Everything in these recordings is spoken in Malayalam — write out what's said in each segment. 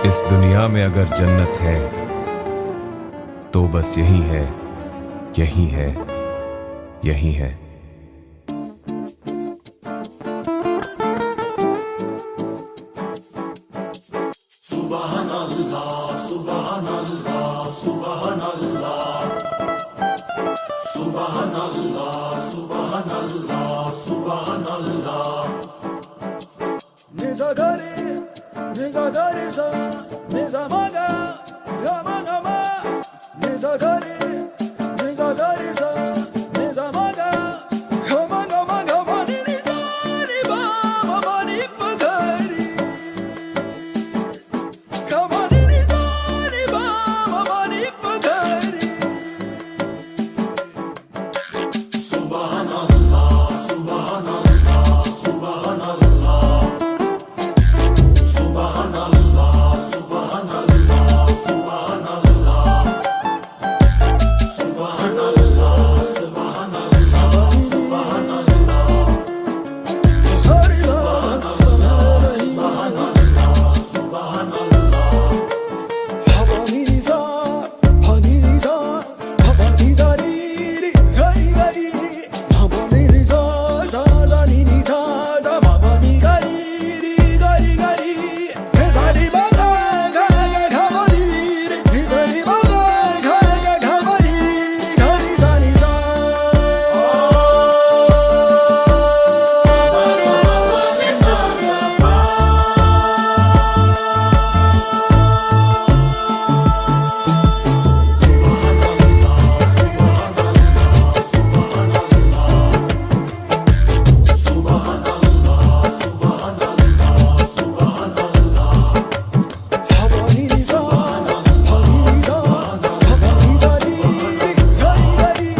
इस दुनिया में अगर जन्नत है तो बस यही है, यही है, यही है। सुभान अल्लाह, सुभान अल्लाह, सुभान अल्लाह, सुभान अल्लाह, सुभान अल्लाह, सुभान अल्लाह। Niza gari sa, niza maga, ya maga ma. Niza gari sa, niza maga, ya maga maga ma. Ni ba ma ni pa gari. Kama ni ba ma ni pa gari. Subhan Allah, subhan Allah, subhan Allah. Subhan Allah, subhan Allah, subhan Allah. Subhan Allah, subhan Allah, subhan Allah. Subhan Allah, subhan Allah. Habaniza, habaniza, habaniza ri gari gari. Habaniza, za za ni ni za za habani gari gari gari. Nizari baga ga ga gari, nizari baga ga ga gari, gari za ni za. Habaniza, habaniza, habaniza ri gari gari.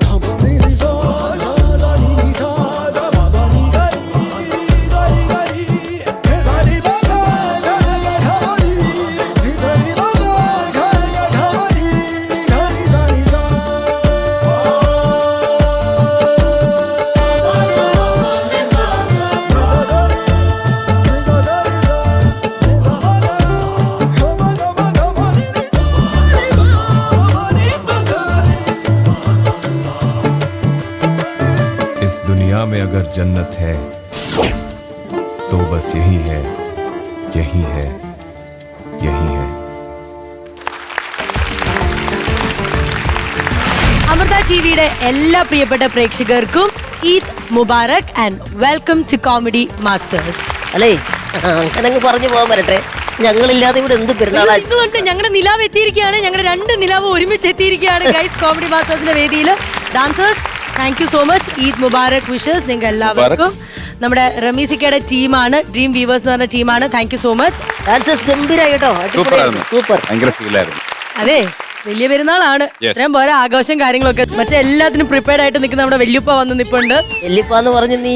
Habaniza, za za ni ni za za habani gari gari gari. Nizari baga ga ga gari, nizari baga ga ga gari, gari za ni za. इस दुनिया में अगर जन्नत है तो बस यही है, यही है, यही है। അമൃത ടിവിയുടെ എല്ലാ പ്രിയപ്പെട്ട പ്രേക്ഷകർക്കും Eid Mubarak and welcome to Comedy Masters. അല്ലേ അങ്ങനെ പറഞ്ഞു പോകാൻ വരട്ടെ. ഞങ്ങളില്ലാതെ ഇവിടെ എന്ത് പെരുന്നാളായി. നിങ്ങളുണ്ട്, ഞങ്ങളുടെ നിലാവ് എത്തിയിരിക്കുകയാണ്. ഞങ്ങളുടെ രണ്ട് നിലാവ് ഒരുമിച്ച് എത്തിയിരിക്കുകയാണ് ഗൈസ് കോമഡി മാസ്റ്റേഴ്സിന്റെ വേദിയിൽ. Dancers thank you so much. Eid Mubarak wishes നിങ്ങൾക്ക് എല്ലാവർക്കും. നമ്മുടെ റമീസിക്കയുടെ ടീമാണ്, ഡ്രീം വീവേഴ്സ് എന്ന് പറഞ്ഞ ടീമാണ്. Thank you so much. Dances ഗംഭീരായി കേട്ടോ. സൂപ്പർ. ഭയങ്കര ഫീലായിരുന്നു. അതെ, വലിയ പെരുന്നാളാണ്. ഇത്രയും പോരാ ആഘോഷം കാര്യങ്ങളൊക്കെ മറ്റെല്ലാത്തിനും പ്രിപ്പയർഡ് ആയിട്ട് നിൽക്കുന്ന നമ്മുടെ വല്യുപ്പ വന്ന് നിൽപ്പുണ്ട്. വല്യപ്പാന്ന് പറഞ്ഞ് നീ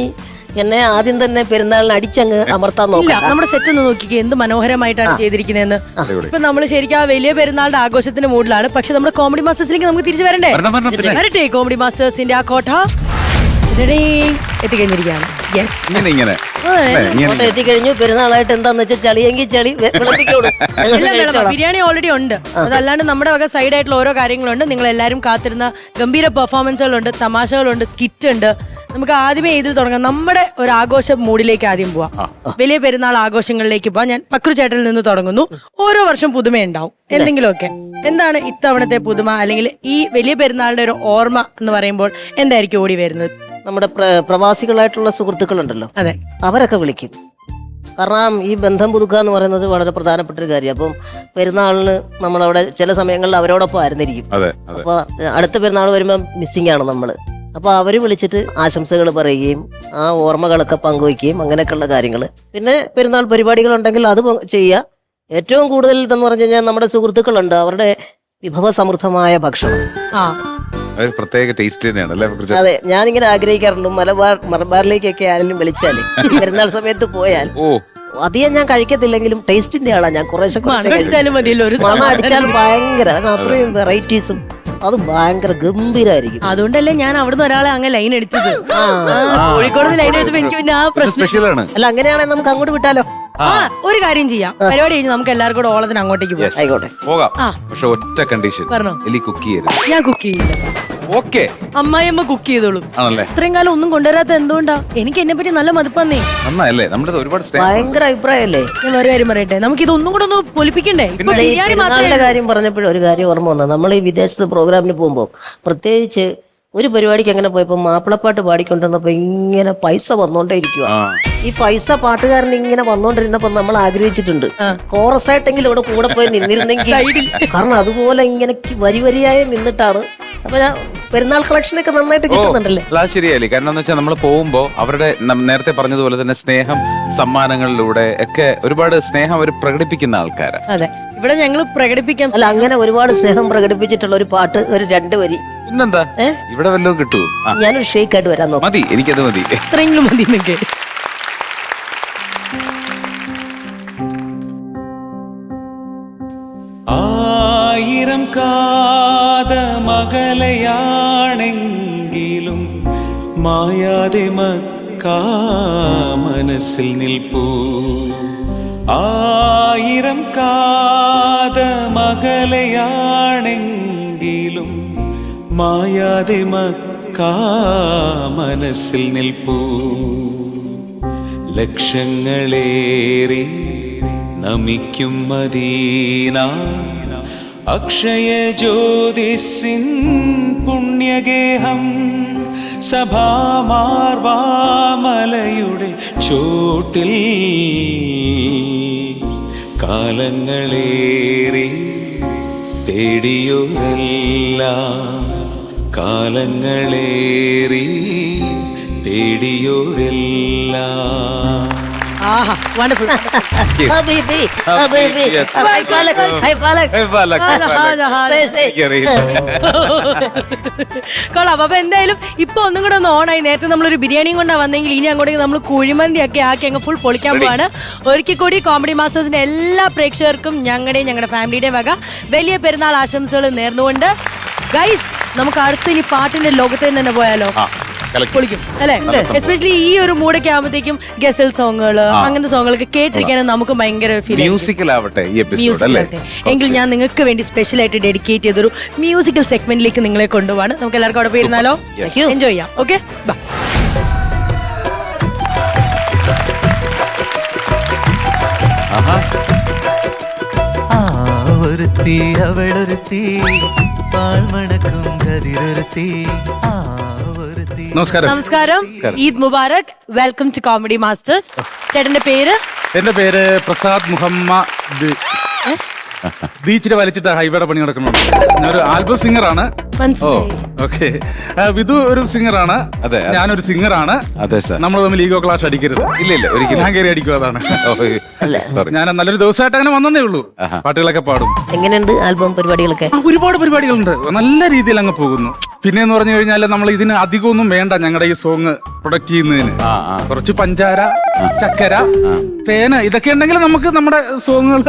എന്നെ ആദ്യം തന്നെ പെരുന്നാളിന് അടിച്ചങ്ങ് അമർത്താൻ ഇല്ല, നോക്കാം. നമ്മുടെ സെറ്റ് ഒന്ന് നോക്കിക്കേ എന്ത് മനോഹരമായിട്ടാണ് ചെയ്തിരിക്കുന്നതെന്ന്. ഇപ്പൊ നമ്മൾ ശരിക്കും ആ വലിയ പെരുന്നാളുടെ ആഘോഷത്തിന്റെ മൂഡിലാണ്. പക്ഷെ നമ്മുടെ കോമഡി മാസ്റ്റേഴ്സിലേക്ക് നമുക്ക് തിരിച്ചു വരണ്ടേ? വരട്ടെ, കോമഡി മാസ്റ്റേഴ്സിന്റെ ആ കോട്ട എത്തിക്കഴിഞ്ഞിരിക്കുകയാണ്. യെസ്, ഇങ്ങനെ ഫോട്ടോ എത്തിക്കഴിഞ്ഞു. പെരുന്നാളായിട്ട് എന്താന്ന് വെച്ചാൽ ചളിയെങ്കിൽ ചളി വിളപ്പിക്കോളൂ. ബിരിയാണി ഓൾറെഡി ഉണ്ട്. അതല്ലാണ്ട് നമ്മുടെ വക സൈഡ് ആയിട്ടുള്ള ഓരോ കാര്യങ്ങളുണ്ട്. നിങ്ങൾ എല്ലാവരും കാത്തിരുന്ന ഗംഭീര പെർഫോമൻസുകളുണ്ട്, തമാശകളുണ്ട്, സ്കിറ്റ് ഉണ്ട്. നമുക്ക് ആദ്യമേ ഇതിൽ തുടങ്ങാം. നമ്മുടെ ഒരു ആഘോഷ മൂഡിലേക്ക് ആദ്യം പോവാം. വലിയ പെരുന്നാൾ ആഘോഷങ്ങളിലേക്ക് പോവാം. ഞാൻ പക്രു ചേട്ടനിൽ നിന്ന് തുടങ്ങുന്നു. ഓരോ വർഷം പുതുമയുണ്ടാവും എന്തെങ്കിലുമൊക്കെ. എന്താണ് ഇത്തവണത്തെ പുതുമ, അല്ലെങ്കിൽ ഈ വലിയ പെരുന്നാളിന്റെ ഒരു ഓർമ്മ എന്ന് പറയുമ്പോൾ എന്തായിരിക്കും ഓടി വരുന്നത്? നമ്മുടെ പ്രവാസികളായിട്ടുള്ള സുഹൃത്തുക്കളുണ്ടല്ലോ, അതെ, അവരൊക്കെ വിളിക്കും. കാരണം ഈ ബന്ധം പുതുക്കുക എന്ന് പറയുന്നത് വളരെ പ്രധാനപ്പെട്ട ഒരു കാര്യം. അപ്പം പെരുന്നാളിന് നമ്മളവിടെ ചില സമയങ്ങളിൽ അവരോടൊപ്പം ആയിരുന്നിരിക്കും. അപ്പൊ അടുത്ത പെരുന്നാൾ വരുമ്പോൾ മിസ്സിംഗ് ആണ് നമ്മള്. അപ്പൊ അവര് വിളിച്ചിട്ട് ആശംസകൾ പറയുകയും ആ ഓർമ്മകളൊക്കെ പങ്കുവയ്ക്കുകയും അങ്ങനെയൊക്കെയുള്ള കാര്യങ്ങൾ. പിന്നെ പെരുന്നാൾ പരിപാടികളുണ്ടെങ്കിൽ അത് ചെയ്യുക. ഏറ്റവും കൂടുതൽ ഇതെന്ന് പറഞ്ഞു കഴിഞ്ഞാൽ നമ്മുടെ സുഹൃത്തുക്കളുണ്ട്, അവരുടെ വിഭവസമൃദ്ധമായ ഭക്ഷണം. പ്രത്യേക ടേസ്റ്റ് തന്നെയാണ് അല്ലേ? അതെ, ഞാനിങ്ങനെ ആഗ്രഹിക്കാറുണ്ട് മലബാറിലേക്കൊക്കെ ആരെങ്കിലും വിളിച്ചാല് പെരുന്നാൾ സമയത്ത് പോയാൽ അധികം ഞാൻ കഴിക്കത്തില്ലെങ്കിലും ടേസ്റ്റിന്റെ ആളാ ഞാൻ. കുറേശ്ശെ മണം അടിച്ചാൽ ഭയങ്കര അത്രയും വെറൈറ്റീസും അത് ഭയങ്കര ഗംഭീരായിരിക്കും. അതുകൊണ്ടല്ലേ ഞാൻ അവിടുന്ന് ഒരാളെ അങ്ങനെ ലൈൻ അടിച്ചത്. കോഴിക്കോട് ലൈൻ അടിച്ചപ്പോ എനിക്ക് പിന്നെ ആ പ്രശ്നം. അല്ല, അങ്ങനെയാണെങ്കിൽ നമുക്ക് അങ്ങോട്ട് വിട്ടാലോ? ഒരു കാര്യം ചെയ്യാം, പരിപാടി കഴിഞ്ഞ് നമുക്ക് എല്ലാവർക്കും കൂടെ ഓളത്തിന് അങ്ങോട്ടേക്ക് പോകാം. ആയിക്കോട്ടെ. പോകാം. ആ. പക്ഷെ ഒറ്റ കണ്ടീഷൻ, പറഞ്ഞോ. എലി കുക്ക് ചെയ്യരുത്. ഞാൻ കുക്ക് ചെയ്യില്ല. ഓക്കെ അമ്മായിയമ്മ കുക്ക് ചെയ്തോളും. ആണല്ലേ? ഇത്രയും കാലം ഒന്നും കൊണ്ടുവരാത്ത എന്തുകൊണ്ടാ? എനിക്ക് എന്നെ പറ്റി നല്ല മതിപ്പന്നേ. നന്നായല്ലേ? നമ്മുടെ ഒരുപാട് സ്നേഹം. ഭയങ്കര അഭിപ്രായമല്ലേ? ഞാൻ വേറെ കാര്യം പറയട്ടെ, നമുക്ക് ഇത് ഒന്നും കൂടെ ഒന്ന് പൊലിപ്പിക്കണ്ടേ? ഇപ്പൊ ഈ ബിരിയാണി മാത്രമേ പെരുന്നാളിന്റെ കാര്യം പറഞ്ഞപ്പോഴും ഒരു കാര്യം ഓർമ്മ വന്നത്, നമ്മൾ ഈ വിദേശത്ത് പ്രോഗ്രാമിന് പോകുമ്പോൾ പ്രത്യേകിച്ച് ഒരു പരിപാടിക്ക് അങ്ങനെ പോയപ്പോൾ മാപ്പിളപ്പാട്ട് പാടിക്കൊണ്ടിരുന്നപ്പോ ഇങ്ങനെ പൈസ വന്നോണ്ടേ ഇരിക്കുക. ഈ പൈസ പാട്ടുകാരൻ ഇങ്ങനെ വന്നോണ്ടിരുന്നപ്പോ നമ്മൾ ആഗ്രഹിച്ചിട്ടുണ്ട് കോറസ് ആയിട്ടെങ്കിലും ഇവിടെ കൂടെ പോയി നിന്നിരുന്നെങ്കിൽ. കാരണം അതുപോലെ ഇങ്ങനെ വരി വരിയായി നിന്നിട്ടാണ്. അപ്പൊ ഞാൻ പെരുന്നാൾ കളക്ഷനൊക്കെ നന്നായിട്ട് കിട്ടുന്നുണ്ടല്ലേ? അത് ശരിയല്ലേ? കാരണം എന്ന് വെച്ചാൽ നമ്മൾ പോകുമ്പോൾ അവരുടെ നേരത്തെ പറഞ്ഞതുപോലെ തന്നെ സ്നേഹം സമ്മാനങ്ങളിലൂടെ ഒക്കെ ഒരുപാട് സ്നേഹം അവർ പ്രകടിപ്പിക്കുന്ന ആൾക്കാരാണ്. അതെ, ഇവിടെ ഞങ്ങൾ പ്രകടിപ്പിക്കാൻ അല്ല, അങ്ങനെ ഒരുപാട് സ്നേഹം പ്രകടിപ്പിച്ചിട്ടുള്ള ഒരു പാട്ട്, ഒരു 2 വരി. പിന്നെന്താ, ഇവിടെ വല്ലതും കിട്ടുമോ? ഞാനൊരു ഷെയ്ക്കായിട്ട് വരാൻ നോക്കാം. മതി, എനിക്കത് മതി. ഇത്രയെങ്കിലും മതി നിനക്ക്. ആയിരം കാതമകലയാണെങ്കിലും മായാതെ മക്കാ മനസ്സിൽ നിൽപ്പൂ. ആയിരം കാതമകലയാണെങ്കിലും മായാതെ മക്കാ മനസ്സിൽ നിൽപ്പൂ. ലക്ഷങ്ങളേറെ നമിക്കും മദീന അക്ഷയ ജ്യോതിസിൻ പുണ്യഗേഹം. സഭാമാർവാമലയുടെ ചോട്ടിൽ കാലങ്ങളേറെ തേടിയോരെല്ലാം, കാലങ്ങളേറെ തേടിയോരെല്ലാം. ആഹാ, wonderful. ഹബീബി, ഹബീബി. Yes. Hi palak, hi palak. കൊള്ളാം. അപ്പൊ എന്തായാലും ഇപ്പൊ ഒന്നും കൂടെ ഒന്ന് ഓണായി. നേരത്തെ നമ്മളൊരു ബിരിയാണിയും കൊണ്ടാ വന്നെങ്കിൽ ഇനി അങ്ങോട്ടേക്ക് നമ്മൾ കുഴിമന്തി ഒക്കെ ആക്കി അങ്ങ് ഫുൾ പൊളിക്കാൻ പോവാണ്. ഒരിക്കൽ കൂടി കോമഡി മാസ്റ്റേഴ്സിന്റെ എല്ലാ പ്രേക്ഷകർക്കും ഞങ്ങളുടെയും ഞങ്ങളുടെ ഫാമിലിയുടെയും വക വലിയ പെരുന്നാൾ ആശംസകൾ നേർന്നുകൊണ്ട് ഗൈസ്, നമുക്ക് അടുത്ത ഇനി പാട്ടിന്റെ ലോകത്ത് തന്നെ പോയാലോ? പൊളിക്കും അല്ലെ? എസ്പെഷ്യലി ഈ ഒരു മൂടൊക്കെ ആകുമ്പോഴത്തേക്കും ഗസൽ സോങ്ങുകള്, അങ്ങനത്തെ സോങ്ങുകളൊക്കെ കേട്ടിരിക്കാനും നമുക്ക് ഭയങ്കര ഫീൽ. മ്യൂസിക്കൽ ആവട്ടെ ഈ എപ്പിസോഡ് അല്ലേ? എങ്കിൽ ഞാൻ നിങ്ങൾക്ക് വേണ്ടി സ്പെഷ്യൽ ആയിട്ട് ഡെഡിക്കേറ്റ് ചെയ്തൊരു മ്യൂസിക്കൽ സെഗ്മെന്റിലേക്ക് നിങ്ങളെ കൊണ്ടുപോവാണ്. നമുക്ക് എല്ലാവർക്കും അവിടെ പോയിരുന്നാലോ? എൻജോയ് ചെയ്യാം. Okay, bye. ഒരുത്തി അവളൊരുത്തി പാൽമണക്കും കതിരൊരുത്തി. നമസ്കാരം, Eid Mubarak. Welcome to Comedy Masters. ചേട്ടന്റെ പേര്? എന്റെ പേര് പ്രസാദ് മുഹമ്മദ്. ബീച്ചിൽ വലിച്ചിട്ട് ഹൈവേയുടെ പണി നടക്കുന്നുണ്ട്. ഞാനൊരു ആൽബം സിംഗറാണ്. ഓക്കെ. വിധു ഒരു സിംഗറാണ്, ഞാനൊരു സിംഗറാണ്. അതെ സാർ. നമ്മൾ തമ്മിൽ ഈഗോ ക്ലാഷ് അടിക്കരുത്. ഇല്ല, ഒരിക്കലും. ഞാൻ കയറി അടിക്കും, അതാണ്. ഞാൻ നല്ലൊരു ദിവസമായിട്ട് അങ്ങനെ വന്നേ ഉള്ളൂ. പാട്ടുകളൊക്കെ പാടും. എങ്ങനെയുണ്ട് ആൽബം പരിപാടികളൊക്കെ? ഒരുപാട് പരിപാടികളുണ്ട്, നല്ല രീതിയിൽ അങ്ങ് പോകുന്നു. പിന്നെ എന്ന് പറഞ്ഞു കഴിഞ്ഞാൽ നമ്മൾ ഇതിന് അധികമൊന്നും വേണ്ട. ഞങ്ങളുടെ ഈ സോങ് പ്രൊഡക്റ്റ് ചെയ്യുന്നതിന് കുറച്ച് പഞ്ചാര, ചക്കര, തേന് ഇതൊക്കെ ഉണ്ടെങ്കിൽ നമുക്ക് നമ്മുടെ സോങ്ങുകൾ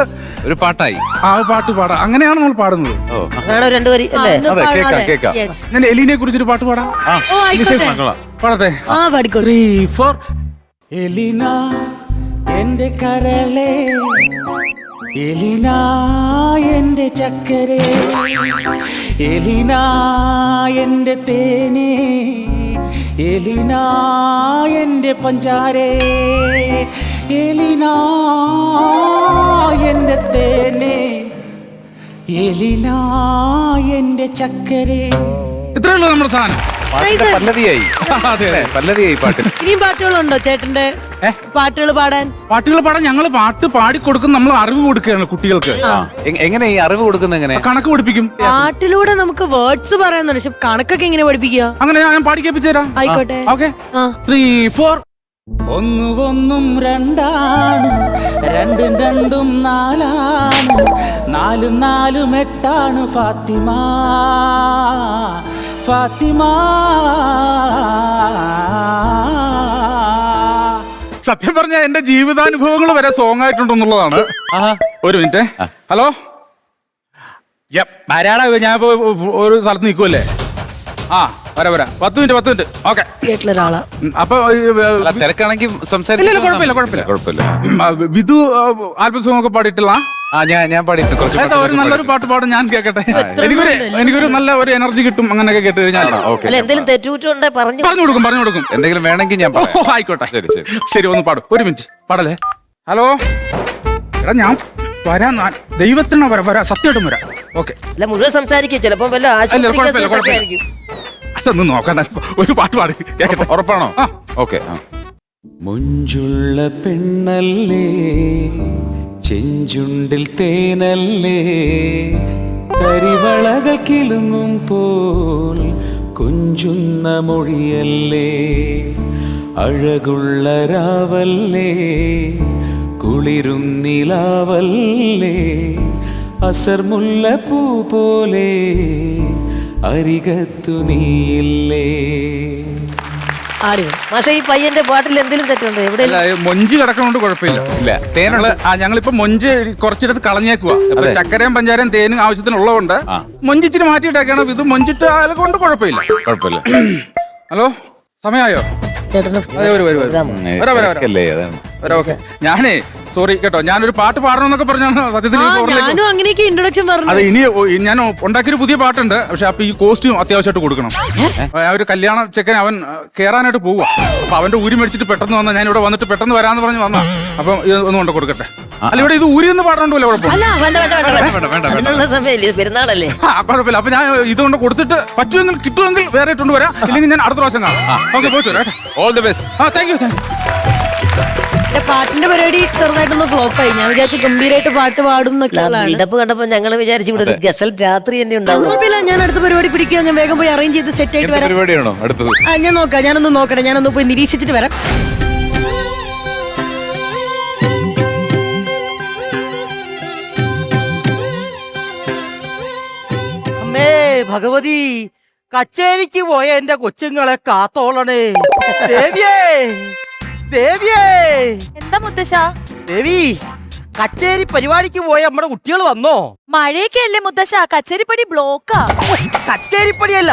ഒരു പാട്ടായി. ആ പാട്ട് പാടാം. അങ്ങനെയാണ് നമ്മൾ പാടുന്നത്. അങ്ങനെ 2 വരി അല്ലേ? കേക്കാം. ഞാൻ എലീനെ കുറിച്ചൊരു പാട്ട് പാടാം. പാടത്തെ? 3, 4. എലിന എന്റെ കരളെ, എലിന എന്റെ ചക്കരെ, എലിന എന്റെ തേനെ, എലിന എന്റെ പഞ്ചാരേ, എലിന എന്റെ തേനെ, എലിന എന്റെ ചക്കരെ. ഇത്രേ ഉള്ളൂ നമ്മുടെ സാധനം. പല്ലവിയായി. പല്ലവിയായി പാട്ട്. ഇനിയും പാട്ടുകളുണ്ടോ ചേട്ടന്റെ? പാട്ടുകൾ പാടാൻ ഞങ്ങൾ പാട്ട് പാടിക്കൊടുക്കും. നമ്മൾ അറിവ് കൊടുക്കുകയാണ് കുട്ടികൾക്ക്. എങ്ങനെ ഈ അറിവ് കൊടുക്കുന്നത്? എങ്ങനെ? കണക്ക് പഠിപ്പിക്കും. പാട്ടിലൂടെ നമുക്ക് വേർഡ്സ് പറയാന്നുണ്ട്, പക്ഷെ കണക്കൊക്കെ എങ്ങനെ പഠിപ്പിക്കുക? അങ്ങനെ ഞാൻ പാടിക്കേപ്പിച്ചു തരാം. ആയിക്കോട്ടെ. ഓക്കെ. 3, 4. ഒന്നും രണ്ടാണ്, 2 2 4ആണ്, 4 4 8ആണ് ഫാത്തിമ, ഫാത്തിമ. സത്യം പറഞ്ഞ എന്റെ ജീവിതാനുഭവങ്ങൾ വരെ സോങ് ആയിട്ടുണ്ടെന്നുള്ളതാണ്. ഒരു മിനിറ്റ്. ഹലോ, ധാരാളം. ഞാൻ ഇപ്പൊ ഒരു സ്ഥലത്ത് നിൽക്കുമല്ലേ, ആ വരാം 10 മിനിറ്റ് ഓക്കെ. വീട്ടിലൊരാളാ. അപ്പൊ അല്ല, തിരക്കാണെങ്കിൽ ഇല്ല, സംസാരിച്ചില്ല. കുഴപ്പമില്ല. വിധു ആൽബം സോങ് ഒക്കെ പാടിയിട്ടില്ല. ഞാൻ പാടിയിട്ട് കുറച്ച് ഒരു നല്ലൊരു പാട്ട് പാടും, ഞാൻ കേൾക്കട്ടെ. എനിക്കൊരു നല്ല ഒരു എനർജി കിട്ടും അങ്ങനെയൊക്കെ കേട്ട് കഴിഞ്ഞാൽ. അല്ല എന്തെങ്കിലും തെറ്റുകുറ്റുണ്ടേ പറഞ്ഞു പറഞ്ഞു കൊടുക്കും. എന്തെങ്കിലും വേണമെങ്കിൽ ഞാൻ പറയാം. ഓ ആയിക്കോട്ടെ. ശരി ഒന്ന് പാടും. ഒരു മിനിറ്റ് പാടല്ലേ. ഹലോ എടാ, ഞാൻ വരാൻ ദൈവത്തിന് വരാം, സത്യമായിട്ടും വരാം. ഓക്കെ. അല്ല മുഴുവൻ സംസാരിക്കും, ചിലപ്പോ വല്ല ആശുപത്രി അതൊന്നും നോക്കണ്ട, ഒരു പാട്ട് പാടി കേൾക്കട്ടെ. ഉറപ്പാണോ? ഓക്കെ. മുഞ്ചുള്ള പെണ്ണല്ലേ, ചെഞ്ചുണ്ടിൽ തേനല്ലേ, കരിവളകൾ കിലുങ്ങും പോൽ കൊഞ്ചുന്ന മൊഴിയല്ലേ, അഴകുള്ള രാവല്ലേ, കുളിരും നിലാവല്ലേ, അസർമുല്ല പൂ പോലെ അരികത്തു നീയില്ലേ. പക്ഷേ ഈ പയ്യന്റെ പാട്ടിൽ എന്തെങ്കിലും തെറ്റുണ്ടോ? എവിടെ മൊഞ്ച് കിടക്കണോണ്ട് കുഴപ്പമില്ല. ഇല്ല, തേനുള്ള ഞങ്ങളിപ്പോ മൊഞ്ച് കുറച്ചെടുത്ത് കളഞ്ഞേക്കുവാ. ചക്കരയും പഞ്ചാരയും തേനും ആവശ്യത്തിനുള്ളതുകൊണ്ട് മൊഞ്ചിച്ചിട്ട് മാറ്റിയിട്ടേക്കാണ്. ഇത് മൊഞ്ചിട്ട് കൊണ്ട് കുഴപ്പമില്ല. ഹലോ, സമയമായോ? ഓക്കെ. ഞാനേ സോറി കേട്ടോ, ഞാനൊരു പാട്ട് പാടണമെന്നൊക്കെ പറഞ്ഞാണ് സത്യത്തിൽ. ഞാനും അങ്ങനെയൊക്കെ ഇൻട്രൊഡക്ഷൻ പറഞ്ഞു. അത് ഇനി ഞാൻ ഉണ്ടാക്കിയൊരു പുതിയ പാട്ടുണ്ട്. പക്ഷെ അപ്പൊ ഈ കോസ്റ്റ്യൂം അത്യാവശ്യമായിട്ട് കൊടുക്കണം. ഒരു കല്യാണ ചെക്കൻ അവൻ കേറാനായിട്ട് പോവുക. അപ്പൊ അവന്റെ ഊരി മേടിച്ചിട്ട് പെട്ടെന്ന് വന്നാൽ ഞാൻ ഇവിടെ വന്നിട്ട് പെട്ടെന്ന് വരാന്ന് പറഞ്ഞ് വന്നാ. അപ്പൊ ഒന്ന് കൊണ്ട് കൊടുക്കട്ടെ. അല്ല, ഇവിടെ ഇത് ഊരി ഒന്ന് പാടണ്ടല്ലോ. അതിനുള്ള സമയമില്ലേ, പെരുന്നാളല്ലേ? കുഴപ്പമില്ല. അപ്പൊ ഞാൻ ഇതുകൊണ്ട് കൊടുത്തിട്ട് പറ്റുമെങ്കിൽ കിട്ടുമെങ്കിൽ വേറെ ഇട്ടുകൊണ്ട് വരാം. ഇല്ലെങ്കിൽ ഞാൻ അടുത്ത പ്രാവശ്യം കാണാം. ഓക്കെ, പോയിട്ട് വരാം. All the best. Thank U. പാട്ടിന്റെ പരിപാടി ചെറുതായിട്ടൊന്ന് ഫ്ലോപ്പായി. ഞാൻ വിചാരിച്ചു ഗംഭീരമായിട്ട് പാട്ട് പാടും എന്നൊക്കെയാണ്. ഇടപ്പ് കണ്ടപ്പോ ഞങ്ങൾ വിചാരിച്ചു ഇവിടെ ഒരു ഗസൽ രാത്രി തന്നെ ഉണ്ടാവും. കുഴപ്പമില്ല, ഞാൻ അടുത്ത പരിപാടി പിടിക്കുക. ഞാൻ വേഗം പോയി അറേഞ്ച് ചെയ്ത് സെറ്റ് ആയിട്ട് വരാം. പരിപാടിയാണോ അടുത്തത്? ഞാൻ നോക്കാം, ഞാനൊന്ന് നോക്കട്ടെ. ഞാനൊന്ന് പോയി നിരീക്ഷിച്ചിട്ട് വരാം. അമ്മേ ഭഗവതി, കച്ചേരിക്ക് പോയ എന്റെ കൊച്ചുങ്ങളെ കാത്തോളണേ. ദേവിയേ, ദേവിയേ. എന്താ മുത്തശ്ശ? ദേവി, കച്ചേരി പരിപാടിക്ക് പോയ നമ്മുടെ കുട്ടികൾ വന്നോ? മഴയൊക്കെ അല്ലേ മുത്തശ്ശ, കച്ചേരിപ്പടി ബ്ലോക്കാ. കച്ചേരിപ്പടിയല്ല,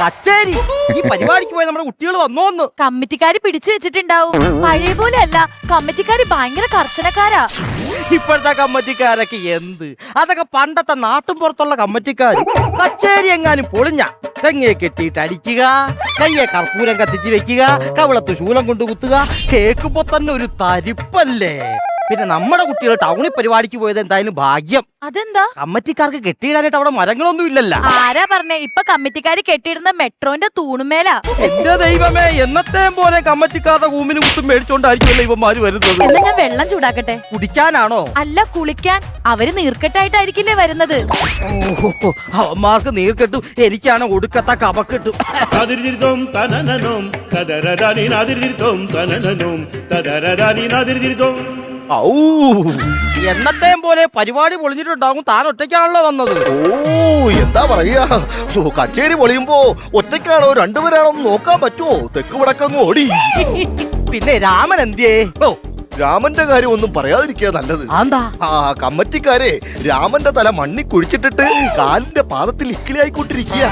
കച്ചേരി. ഈ പരിപാടിക്ക് പോയ നമ്മുടെ കുട്ടികൾ വന്നോന്ന്. കമ്മിറ്റിക്കാര് പിടിച്ചു വെച്ചിട്ടുണ്ടാവും. പഴയ പോലെ അല്ല, കമ്മിറ്റിക്കാര് ഭയങ്കര കർശനക്കാരാ. ഇപ്പോഴത്തെ കമ്മിറ്റിക്കാരൊക്കെ എന്ത്, അതൊക്കെ പണ്ടത്തെ നാട്ടും പുറത്തുള്ള കമ്മിറ്റിക്കാര്. കച്ചേരി എങ്ങാനും പൊളിഞ്ഞ തെങ്ങയെ കെട്ടിയിട്ട് അടിക്കുക, കയ്യെ കർപ്പൂരം കത്തിച്ച് വെക്കുക, കവിളത്ത് ശൂലം കൊണ്ട് കുത്തുക. കേൾക്കുമ്പോ തന്നെ ഒരു തരിപ്പല്ലേ. പിന്നെ നമ്മുടെ കുട്ടികൾ ടൗണിൽ പരിപാടിക്ക് പോയത് എന്തായാലും ഭാഗ്യം. അതെന്താ? കമ്മിറ്റിക്കാർക്ക് കെട്ടിയിടാനായിട്ട് അവിടെ മരങ്ങളൊന്നും ഇല്ലല്ലോ. ആരാ പറഞ്ഞേ? ഇപ്പൊ കമ്മിറ്റിക്കാര് കെട്ടിയിടുന്ന മെട്രോന്റെ തൂണുമേലാ. എന്റെ ദൈവമേ, എന്നത്തെയും പോലെ കമ്മിറ്റിക്കാരുടെ കൂമിന് കുത്തും മേടിച്ചോണ്ടായിരിക്കുമല്ലോ ഇവന്മാര് വരുന്നത്. എന്നാ ഞാൻ വെള്ളം ചൂടാക്കട്ടെ? കുടിക്കാനാണോ? അല്ല, കുളിക്കാൻ. അവര് നീർക്കെട്ടായിട്ടായിരിക്കില്ലേ വരുന്നത്. അവന്മാർക്ക് നീർക്കെട്ടും, എനിക്കാണ് ഒടുക്കത്ത കപക്കെട്ടും. എന്നത്തെയും പോലെ പരിപാടി പൊളിഞ്ഞിട്ടുണ്ടാകും. താൻ ഒറ്റയ്ക്കാണല്ലോ വന്നത്. ഓ എന്താ പറയാ, കച്ചേരി പൊളിയുമ്പോ ഒറ്റയ്ക്കാണോ രണ്ടുപേരാണോ നോക്കാൻ പറ്റുമോ? തെക്ക് വടക്കങ്ങ് ഓടി. പിന്നെ രാമൻ എന്തിയേ? ഓ, രാമന്റെ കാര്യം ഒന്നും പറയാതിരിക്കുക നല്ലത്. എന്താ? ആ കമ്മിറ്റിക്കാരെ രാമന്റെ തല മണ്ണി കുഴിച്ചിട്ടിട്ട് കാലിന്റെ പാദത്തിൽ ഇക്കിളിയായിക്കൊണ്ടിരിക്കുക.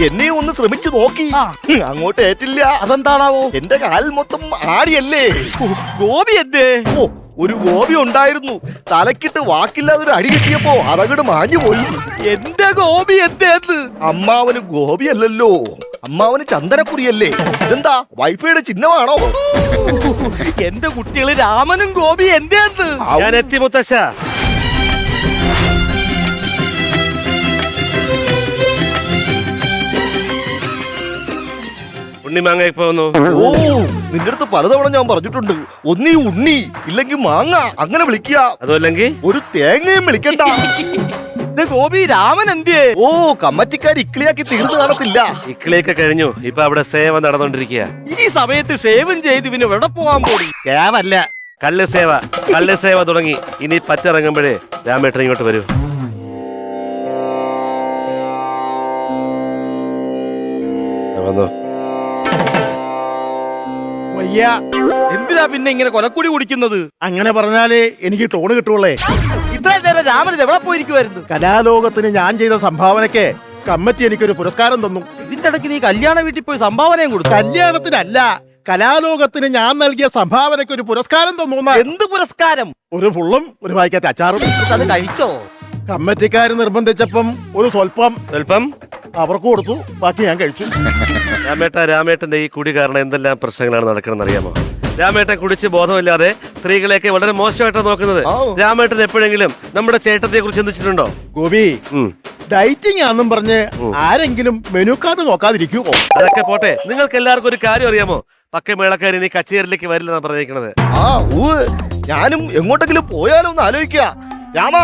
എന്നെ ഒന്ന് ശ്രമിച്ചു നോക്കി, അങ്ങോട്ട് ഏറ്റില്ല. അതെന്താണാവോ? എന്റെ കാലിൽ മൊത്തം ആടിയല്ലേ. ഗോപി എന്തേ? ഓ, ഒരു ഗോപി ഉണ്ടായിരുന്നു. തലക്കിട്ട് വാക്കില്ലാതെ ഒരു അടി കിട്ടിയപ്പോ അതങ്ങട് മാഞ്ഞു പോയി. എന്റെ ഗോപി എന്തേന്ന്? അമ്മാവന് ഗോപിയല്ലല്ലോ, അമ്മാവന് ചന്ദനക്കുറിയല്ലേ. ഇതെന്താ വൈഫൈയുടെ ചിഹ്നമാണോ? എന്റെ കുട്ടികള് രാമനും ഗോപി എന്തേന്ന്? ഞാൻ എത്തി മുത്തശ്ശ. ഉണ്ണിമാങ്ങ ഇപ്പൊ വന്നു. ഓ, നിന്റെ അടുത്ത് പലതവണ ഞാൻ പറഞ്ഞിട്ടുണ്ട്, ഒന്നീ ഉണ്ണി ഇല്ലെങ്കിൽ മാങ്ങ അങ്ങനെ വിളിക്കുക. അതുമല്ലെങ്കിൽ ഒരു തേങ്ങയും വിളിക്കണ്ട. ഗോപി, രാമൻ എന്തേ? ഓ, കമ്മിറ്റിക്കാർ ഇക്കിളിയാക്കി തീർന്നു കാണത്തില്ല. ഇക്കിളിയൊക്കെ കഴിഞ്ഞു. ഇപ്പൊ അവിടെ സേവ നടന്നുകൊണ്ടിരിക്കുക. ഈ സമയത്ത് ഷേവും ചെയ്ത് പിന്നെ എവിടെ പോകാൻ പോയി? കേവല്ല, കള്ള് സേവ. കള്ള് സേവ തുടങ്ങി. ഇനി പറ്റിറങ്ങുമ്പോഴേ രാമേട്ടൻ ഇങ്ങോട്ട് വരൂ. വന്നു. എന്തിനാ പിന്നെ ഇങ്ങനെ കൊലക്കുടി കുടിക്കുന്നത്? അങ്ങനെ പറഞ്ഞാലേ എനിക്ക് ടോണ് കിട്ടുള്ളേ. ഇത്രയും നേരം രാമൻ എവിടെ പോയിരിക്കുവായിരുന്നു? കലാലോകത്തിന് ഞാൻ ചെയ്ത സംഭാവനയ്ക്ക് കമ്മിറ്റി എനിക്കൊരു പുരസ്കാരം തന്നു. ഇതിന്റെ ഇടയ്ക്ക് നീ കല്യാണ വീട്ടിൽ പോയി സംഭാവനയും കൊടുത്തു. കല്യാണത്തിനല്ല, കലാലോകത്തിന് ഞാൻ നൽകിയ സംഭാവനയ്ക്ക് ഒരു പുരസ്കാരം തന്നു. എന്ത് പുരസ്കാരം? ഒരു ഫുള്ളും ഒരു പാക്കറ്റ് അച്ചാറും. അത് കഴിച്ചോ? കമ്മിറ്റിക്കാർ നിർബന്ധിച്ചപ്പം ഒരു സ്വല്പം അവർക്ക് കൊടുത്തു, ബാക്കി ഞാൻ കഴിച്ചു. രാമേട്ടന്റെ ഈ കുടി കാരണം എന്തെല്ലാം പ്രശ്നങ്ങളാണ് നടക്കണമെന്ന് അറിയാമോ? രാമേട്ടൻ കുടിച്ച് ബോധമില്ലാതെ സ്ത്രീകളെയൊക്കെ വളരെ മോശമായിട്ടാണ് നോക്കുന്നത്. രാമേട്ടൻ എപ്പോഴെങ്കിലും നമ്മുടെ ചേട്ടത്തെ കുറിച്ച് ചിന്തിച്ചിട്ടുണ്ടോ? ഗോപി, ഡയറ്റിംഗ് ആണെന്നും പറഞ്ഞ് ആരെങ്കിലും മെനു കാർഡ് നോക്കാതിരിക്കുമോ? അതൊക്കെ പോട്ടെ, നിങ്ങൾക്ക് എല്ലാവർക്കും ഒരു കാര്യം അറിയാമോ? പക്കമേളക്കാർ ഇനി കച്ചേരിയിലേക്ക് വരില്ലെന്നാണ് പറഞ്ഞിരിക്കുന്നത്. ഞാനും എങ്ങോട്ടെങ്കിലും പോയാലോ എന്ന് ആലോചിക്കുക. രാമ,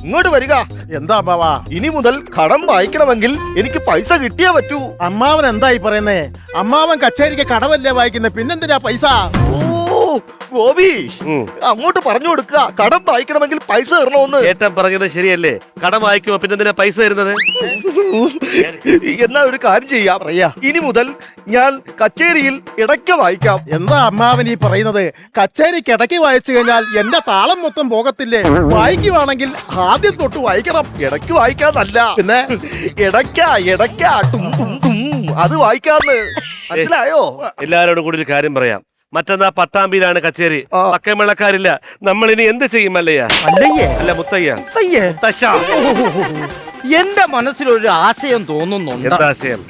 ഇങ്ങോട്ട് വരിക. എന്താ അമ്മാവാ? ഇനി മുതൽ കടം വായിക്കണമെങ്കിൽ എനിക്ക് പൈസ കിട്ടിയേ പറ്റൂ. അമ്മാവൻ എന്തായി പറയുന്നേ? അമ്മാവൻ കച്ചേരിക്ക് കടവല്ലേ വായിക്കുന്നത്, പിന്നെന്തിനാ പൈസ? ഗോപി, അങ്ങോട്ട് പറഞ്ഞു കൊടുക്കുക, കടം വായിക്കണമെങ്കിൽ പൈസ തരണമെന്ന്. ഏട്ടൻ പറഞ്ഞത് ശരിയല്ലേ? കടം വായിക്കുമോ പിന്നെന്തിനാ പൈസ തരുന്നത്? എന്നാ ഒരു കാര്യം ചെയ്യാം, ഇനി മുതൽ ഞാൻ കച്ചേരിയിൽ ഇടയ്ക്ക് വായിക്കാം. എന്താ അമ്മാവൻ ഈ പറയുന്നത്? കച്ചേരിക്ക് ഇടയ്ക്ക് വായിച്ചു കഴിഞ്ഞാൽ എന്റെ താളം മൊത്തം പോകത്തില്ലേ? വായിക്കുവാണെങ്കിൽ ആദ്യം തൊട്ട് വായിക്കണം. ഇടയ്ക്ക് വായിക്കാന്നല്ല, പിന്നെ ഇടയ്ക്ക അത് വായിക്കാന്ന്. മനസ്സിലായോ? എല്ലാരോടും കൂടി ഒരു കാര്യം പറയാം. മറ്റന്നാ പട്ടാമ്പിയിലാണ് കച്ചേരി. പക്കമേളക്കാരില്ല. നമ്മൾ ഇനി എന്ത് ചെയ്യും? അല്ലയ്യ? അല്ല മുത്തയ്യ. എന്റെ മനസ്സിലൊരു ആശയം തോന്നുന്നുണ്ട്. എന്താ ആശയം?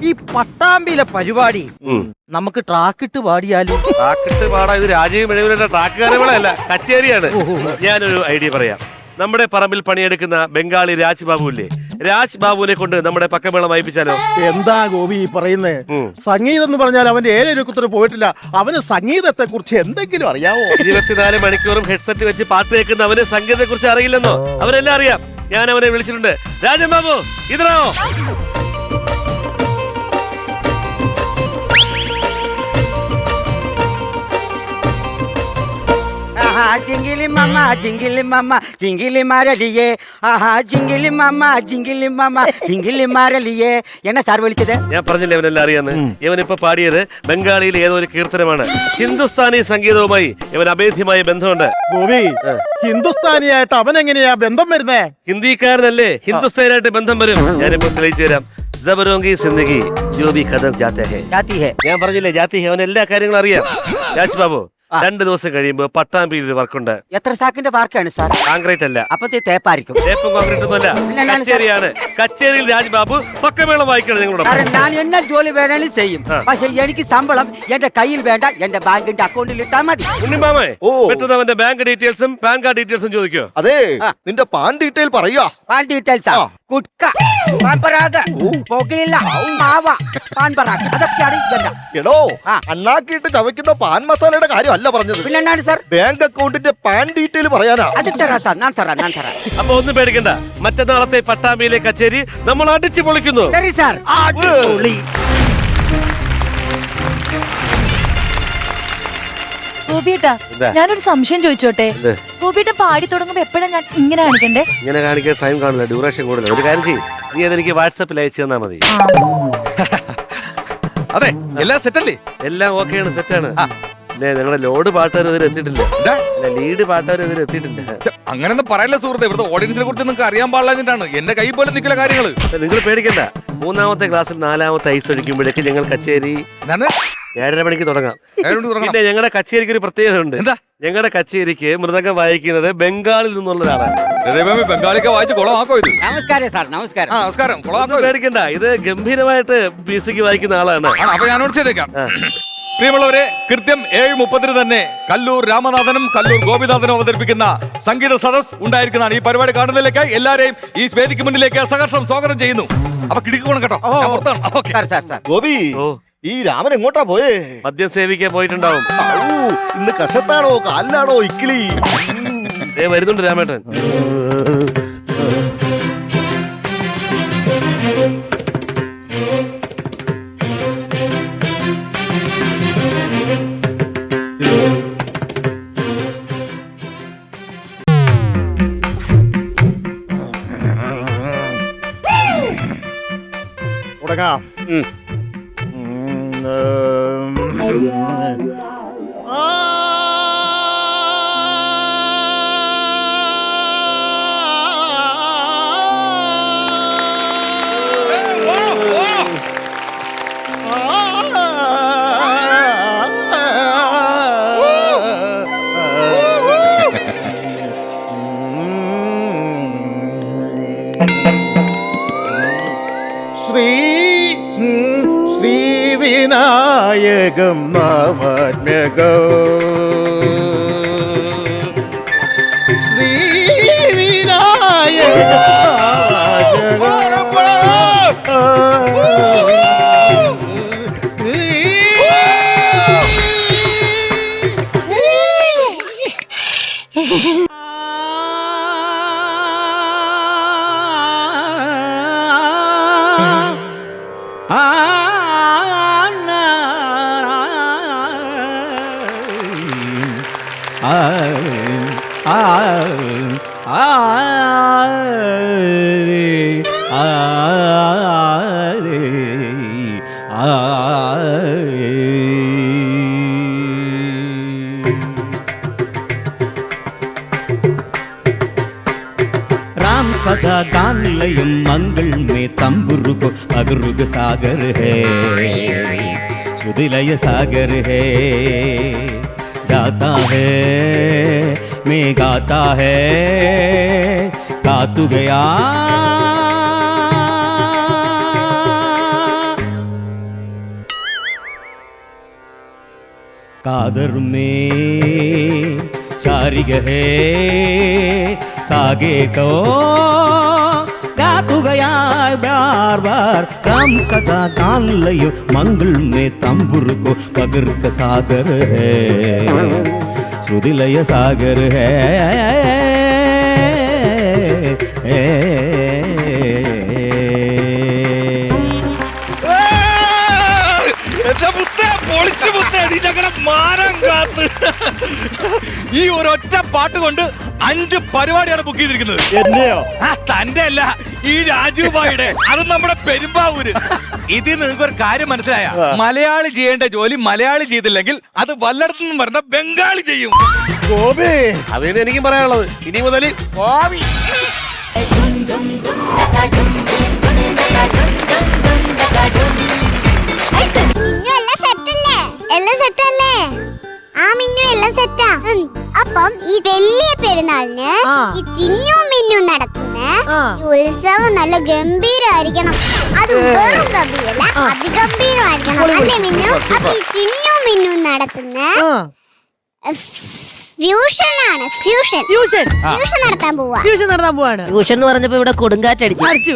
ഈ പട്ടാമ്പിയിലെ പരിപാടി നമുക്ക് ട്രാക്കിട്ട് പാടിയാലും. ട്രാക്കിട്ട് പാടാ? ഇത് രാജീവ് മെഴുകുരുടെ ട്രാക്ക് കാര്യങ്ങളല്ല, കച്ചേരിയാണ്. ഞാനൊരു ഐഡിയ പറയാം. നമ്മുടെ പറമ്പിൽ പണിയെടുക്കുന്ന ബംഗാളി രാജ് ബാബു ഇല്ലേ? രാജ് ബാബുവിനെ കൊണ്ട് നമ്മുടെ പക്കമേളം വായിപ്പിച്ചാലോ? എന്താ ഗോപി ഈ പറയുന്നേ? സംഗീതം എന്ന് പറഞ്ഞാൽ അവന്റെ ഏഴൊരുക്കത്തിന് പോയിട്ടില്ല. അവന് സംഗീതത്തെ കുറിച്ച് എന്തെങ്കിലും അറിയാവോ? 24 മണിക്കൂറും ഹെഡ്സെറ്റ് വെച്ച് പാട്ട് കേൾക്കുന്ന അവന് സംഗീതത്തെ കുറിച്ച് അറിയില്ലെന്നോ? അവനെല്ലാം അറിയാം. ഞാൻ അവനെ വിളിച്ചിട്ടുണ്ട്. രാജൻ ബാബു ഇതിനാവോ? ജിങ്കിലി മമ്മ ജിങ്കിലി മമ്മ ജിങ്കിലി മാരലിയേ. ആഹാ ജിങ്കിലി മമ്മ ജിങ്കിലി മമ്മ ജിങ്കിലി മാരലിയേ. എന്നെ സാർ വിളിച്ചത്? ഞാൻ പറഞ്ഞില്ലേ ഇവനെല്ലാം അറിയാന്ന്. ഇവനിപ്പോ പാടിയത് ബംഗാളിയിലെ ഏതോ ഒരു കീർത്തനമാണ്. ഹിന്ദുസ്ഥാനി സംഗീതവുമായി ഇവൻ അഭേദ്യമായ ബന്ധമുണ്ട്. ഗോപി, ഹിന്ദുസ്ഥാനിയായിട്ട് അവൻ എങ്ങനെയാ ബന്ധം വരുന്നേ? ഹിന്ദിക്കാരനല്ലേ, ഹിന്ദുസ്ഥാനായിട്ട് ബന്ധം വരും. ഞാനിപ്പോ തെളിയിച്ചു തരാം. ജബരോങ്കി സിന്ദഗി ജോ ഭി ഖദർ ജാത്തെ ഹൈ. ഞാൻ പറഞ്ഞില്ലേ ജാതി ഹൈ. അവൻ എല്ലാ കാര്യങ്ങളും അറിയാം. രാജ് ബാബു, 2 ദിവസം കഴിയുമ്പോ പട്ടാമ്പിയിൽ ഒരു വർക്കുണ്ട്. എത്ര സാക്കിന്റെ പാർക്കാണ് സാർ? കോൺക്രീറ്റ് അല്ല. അപ്പത്തെ തേപ്പായിരിക്കും. തേപ്പും കോൺക്രീറ്റ് ഒന്നും അല്ല, കച്ചേരിയാണ്. കച്ചേരിയിൽ രാജ് ബാബു പക്കമേളം വായിക്കണം നിങ്ങളോട്. ഞാൻ എന്നാ ജോലി വേണേലും ചെയ്യും. പക്ഷെ എനിക്ക് ശമ്പളം എന്റെ കയ്യിൽ വേണ്ട, എന്റെ ബാങ്കിന്റെ അക്കൗണ്ടിൽ ഇട്ടാ മതി. ഉണ്ണിമാമേ, പെട്ടെന്ന് അവന്റെ ബാങ്ക് ഡീറ്റെയിൽസും പാൻ കാർഡ് ഡീറ്റെയിൽസും ചോദിക്കോ? അതെ, നിന്റെ പാൻ ഡീറ്റെയിൽ പറയുക. പാൻ ഡീറ്റെയിൽസാ? കുട്ക, പാൻ പരാഗ്, പോക്കിലില്ല, മാവ, പാൻ പരാഗ്, അതൊക്കെയാണ് ഇതെല്ലാം. എടോ, അണ്ണാക്കിയിട്ട് ചവയ്ക്കുന്ന പാൻ മസാലയുടെ കാര്യമല്ല പറഞ്ഞത്. പിന്നെ എന്താണ് സാർ? ബാങ്ക് അക്കൗണ്ടിന്റെ പാൻ ഡീറ്റെയിൽ പറയാനാ. അത് തരാം സാർ, ഞാൻ തരാം. അപ്പൊ ഒന്നും പേടിക്കണ്ട. മറ്റന്നാളത്തെ പട്ടാമ്പിയിലെ കച്ചേരി നമ്മൾ അടിച്ചു പൊളിക്കുന്നു. ശരി സാർ. ഗോപിയേട്ടാ, ഞാനൊരു സംശയം ചോദിച്ചോട്ടെ? ഗോപിയേട്ട പാടി തുടങ്ങുമ്പോ എപ്പോഴാ ഞാൻ ഇങ്ങനെ കാണിക്കണ്ടേ? ഇങ്ങനെ കാണിക്കാൻ ടൈം കാണില്ല, ഡ്യൂറേഷൻ കൂടുതൽ. ഒരു കാര്യം ചെയ്യും, നീ അതെനിക്ക് വാട്സാപ്പിൽ അയച്ചു തന്നാ മതി. അതെ, എല്ലാം സെറ്റല്ലേ? എല്ലാം ഓക്കെയാണ്, സെറ്റാണ്. ഞങ്ങളുടെ ലോഡ് പാട്ടുകാർ ഇതിൽ എത്തിയിട്ടില്ല. ലീഡ് പാട്ടുകാർ ഇതിൽ എത്തിയിട്ടില്ല. അങ്ങനെയൊന്നും പറയല്ല സുഹൃത്തെ. ഇവിടുത്തെ ഓഡിയൻസിനെ കുറിച്ച് നിങ്ങൾക്ക് അറിയാൻ പാടില്ലാഞ്ഞിട്ടാണ്. എന്റെ കൈ പോലെ നിൽക്കുന്ന കാര്യങ്ങള്. നിങ്ങൾ പേടിക്കണ്ട. 3ാമത്തെ ക്ലാസ്സിൽ 4ാമത്തെ ഐസ് ഒഴിക്കുമ്പോഴേക്ക് ഞങ്ങൾ കച്ചേരി 7:30 മണിക്ക് തുടങ്ങാം. പിന്നെ ഞങ്ങളുടെ കച്ചേരിക്ക് ഒരു പ്രത്യേകത ഉണ്ട്. എന്താ? ഞങ്ങളുടെ കച്ചേരിക്ക് മൃദംഗം വായിക്കുന്നത് ബംഗാളിൽ നിന്നുള്ള ഒരാളാണ്. ബംഗാളിക്ക് വായിച്ച് കുളമാക്കോ ഇത്? നമസ്കാരം സാർ. നമസ്കാരം. പേടിക്കണ്ട, ഇത് ഗംഭീരമായിട്ട് മ്യൂസിക് വായിക്കുന്ന ആളാണ്. അപ്പൊ ഞാൻ നോട്ട് ചെയ്തേക്കാം. പ്രിയമുള്ളവരെ, കൃത്യം 7:30 തന്നെ കല്ലൂർ രാമനാഥനും കല്ലൂർ ഗോപിനാഥനും അവതരിപ്പിക്കുന്ന സംഗീത സദസ് ഉണ്ടായിരിക്കുന്നതാണ്. ഈ പരിപാടി കാണുന്നതിലേക്കായി എല്ലാരെയും ഈ വേദിക്ക് മുന്നിലേക്ക് സഹർഷം സ്വാഗതം ചെയ്യുന്നു. അപ്പൊ കിടക്കണം കേട്ടോ. ഗോപി, ഈ രാമൻ എങ്ങോട്ടാ പോയേ? മദ്യം സേവിക്കാൻ പോയിട്ടുണ്ടാവും. ഇന്ന് കഷത്താണോ കാലിലാണോ ഇക്കിളി? വരുന്നുണ്ട് രാമേട്ടൻ. തുടങ്ങാം. ശ്രീവിനായകം നാമാത്മ്യകം राम कथा गान लयम मंगल में तंबुरु को अगरुग सागर है सुदिलय सागर है जाता है मैं गाता है गा तू गया कादर में शारिग है सागे को गा तू गया बार बार राम कथा कान लयो मंगल में तंबुर को पगर का सागर है श्रुदिलय सागर है ഈ ഒരൊറ്റ പാട്ട് കൊണ്ട് 5 പരിപാടിയാണ് ബുക്ക് ചെയ്തിരിക്കുന്നത്. എന്നെയോ? തന്റെ അല്ല, ഈ രാജീവ് ഭായിയുടെ. അത് നമ്മുടെ പെരുമ്പാവൂര്. ഇതിൽ നിങ്ങൾക്ക് ഒരു കാര്യം മനസ്സിലായ, മലയാളി ചെയ്യേണ്ട ജോലി മലയാളി ചെയ്തില്ലെങ്കിൽ അത് വല്ലയിടത്തു നിന്നും വരുന്ന ബംഗാളി ചെയ്യും. അതിന് എനിക്കും പറയാനുള്ളത് ഇനി മുതൽ എല്ലാം സെറ്റല്ലേ? ആ മിന്നു എല്ലാം സെറ്റാ. അപ്പം ഈ വലിയ പെരുന്നാളിന് ഈ ചിന്നു മിന്നു നടത്തുന്ന ഉത്സവം നല്ല ഗംഭീരമായിരിക്കണം. അത് വെറും ഗംഭീരല്ല, അതിഗംഭീരമായിരിക്കണം അല്ലേ മിന്നു? അപ്പൊ ഈ ചിന്നു മിന്നു നടത്തുന്ന ഫ്യൂഷൻ നടത്താൻ പോവാണ്. ട്യൂഷൻ എന്ന് പറഞ്ഞപ്പോ ഇവിടെ കൊടുങ്കാറ്റടിച്ചു.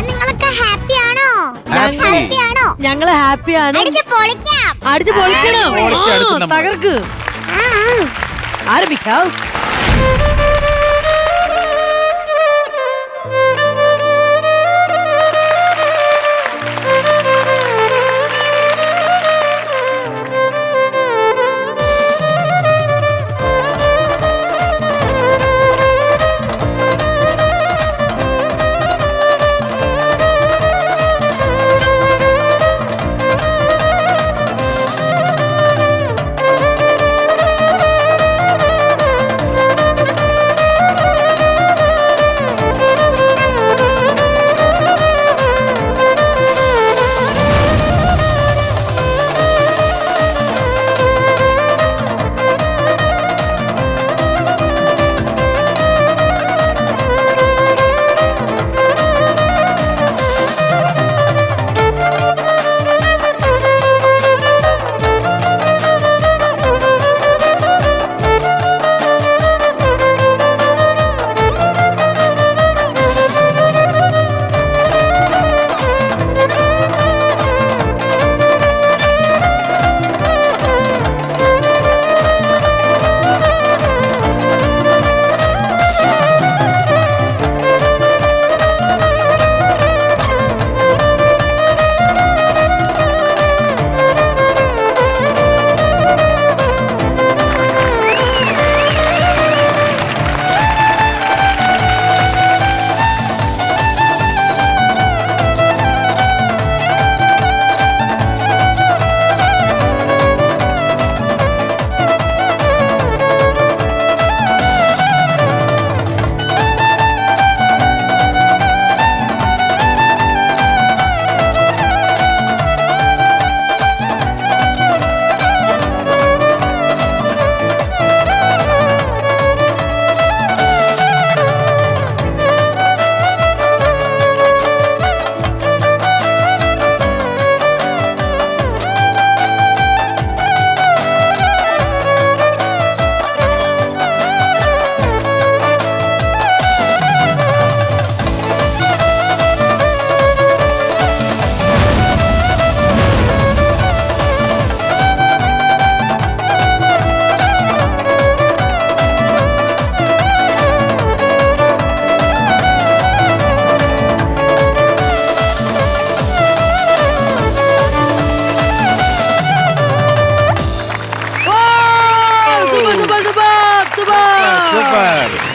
നിങ്ങളൊക്കെ ഹാപ്പി ആണോ? ഞങ്ങള് ഹാപ്പിയാണ്. അടിച്ചു പൊളിക്കാം. തകർക്ക് ആരംഭിക്കാം.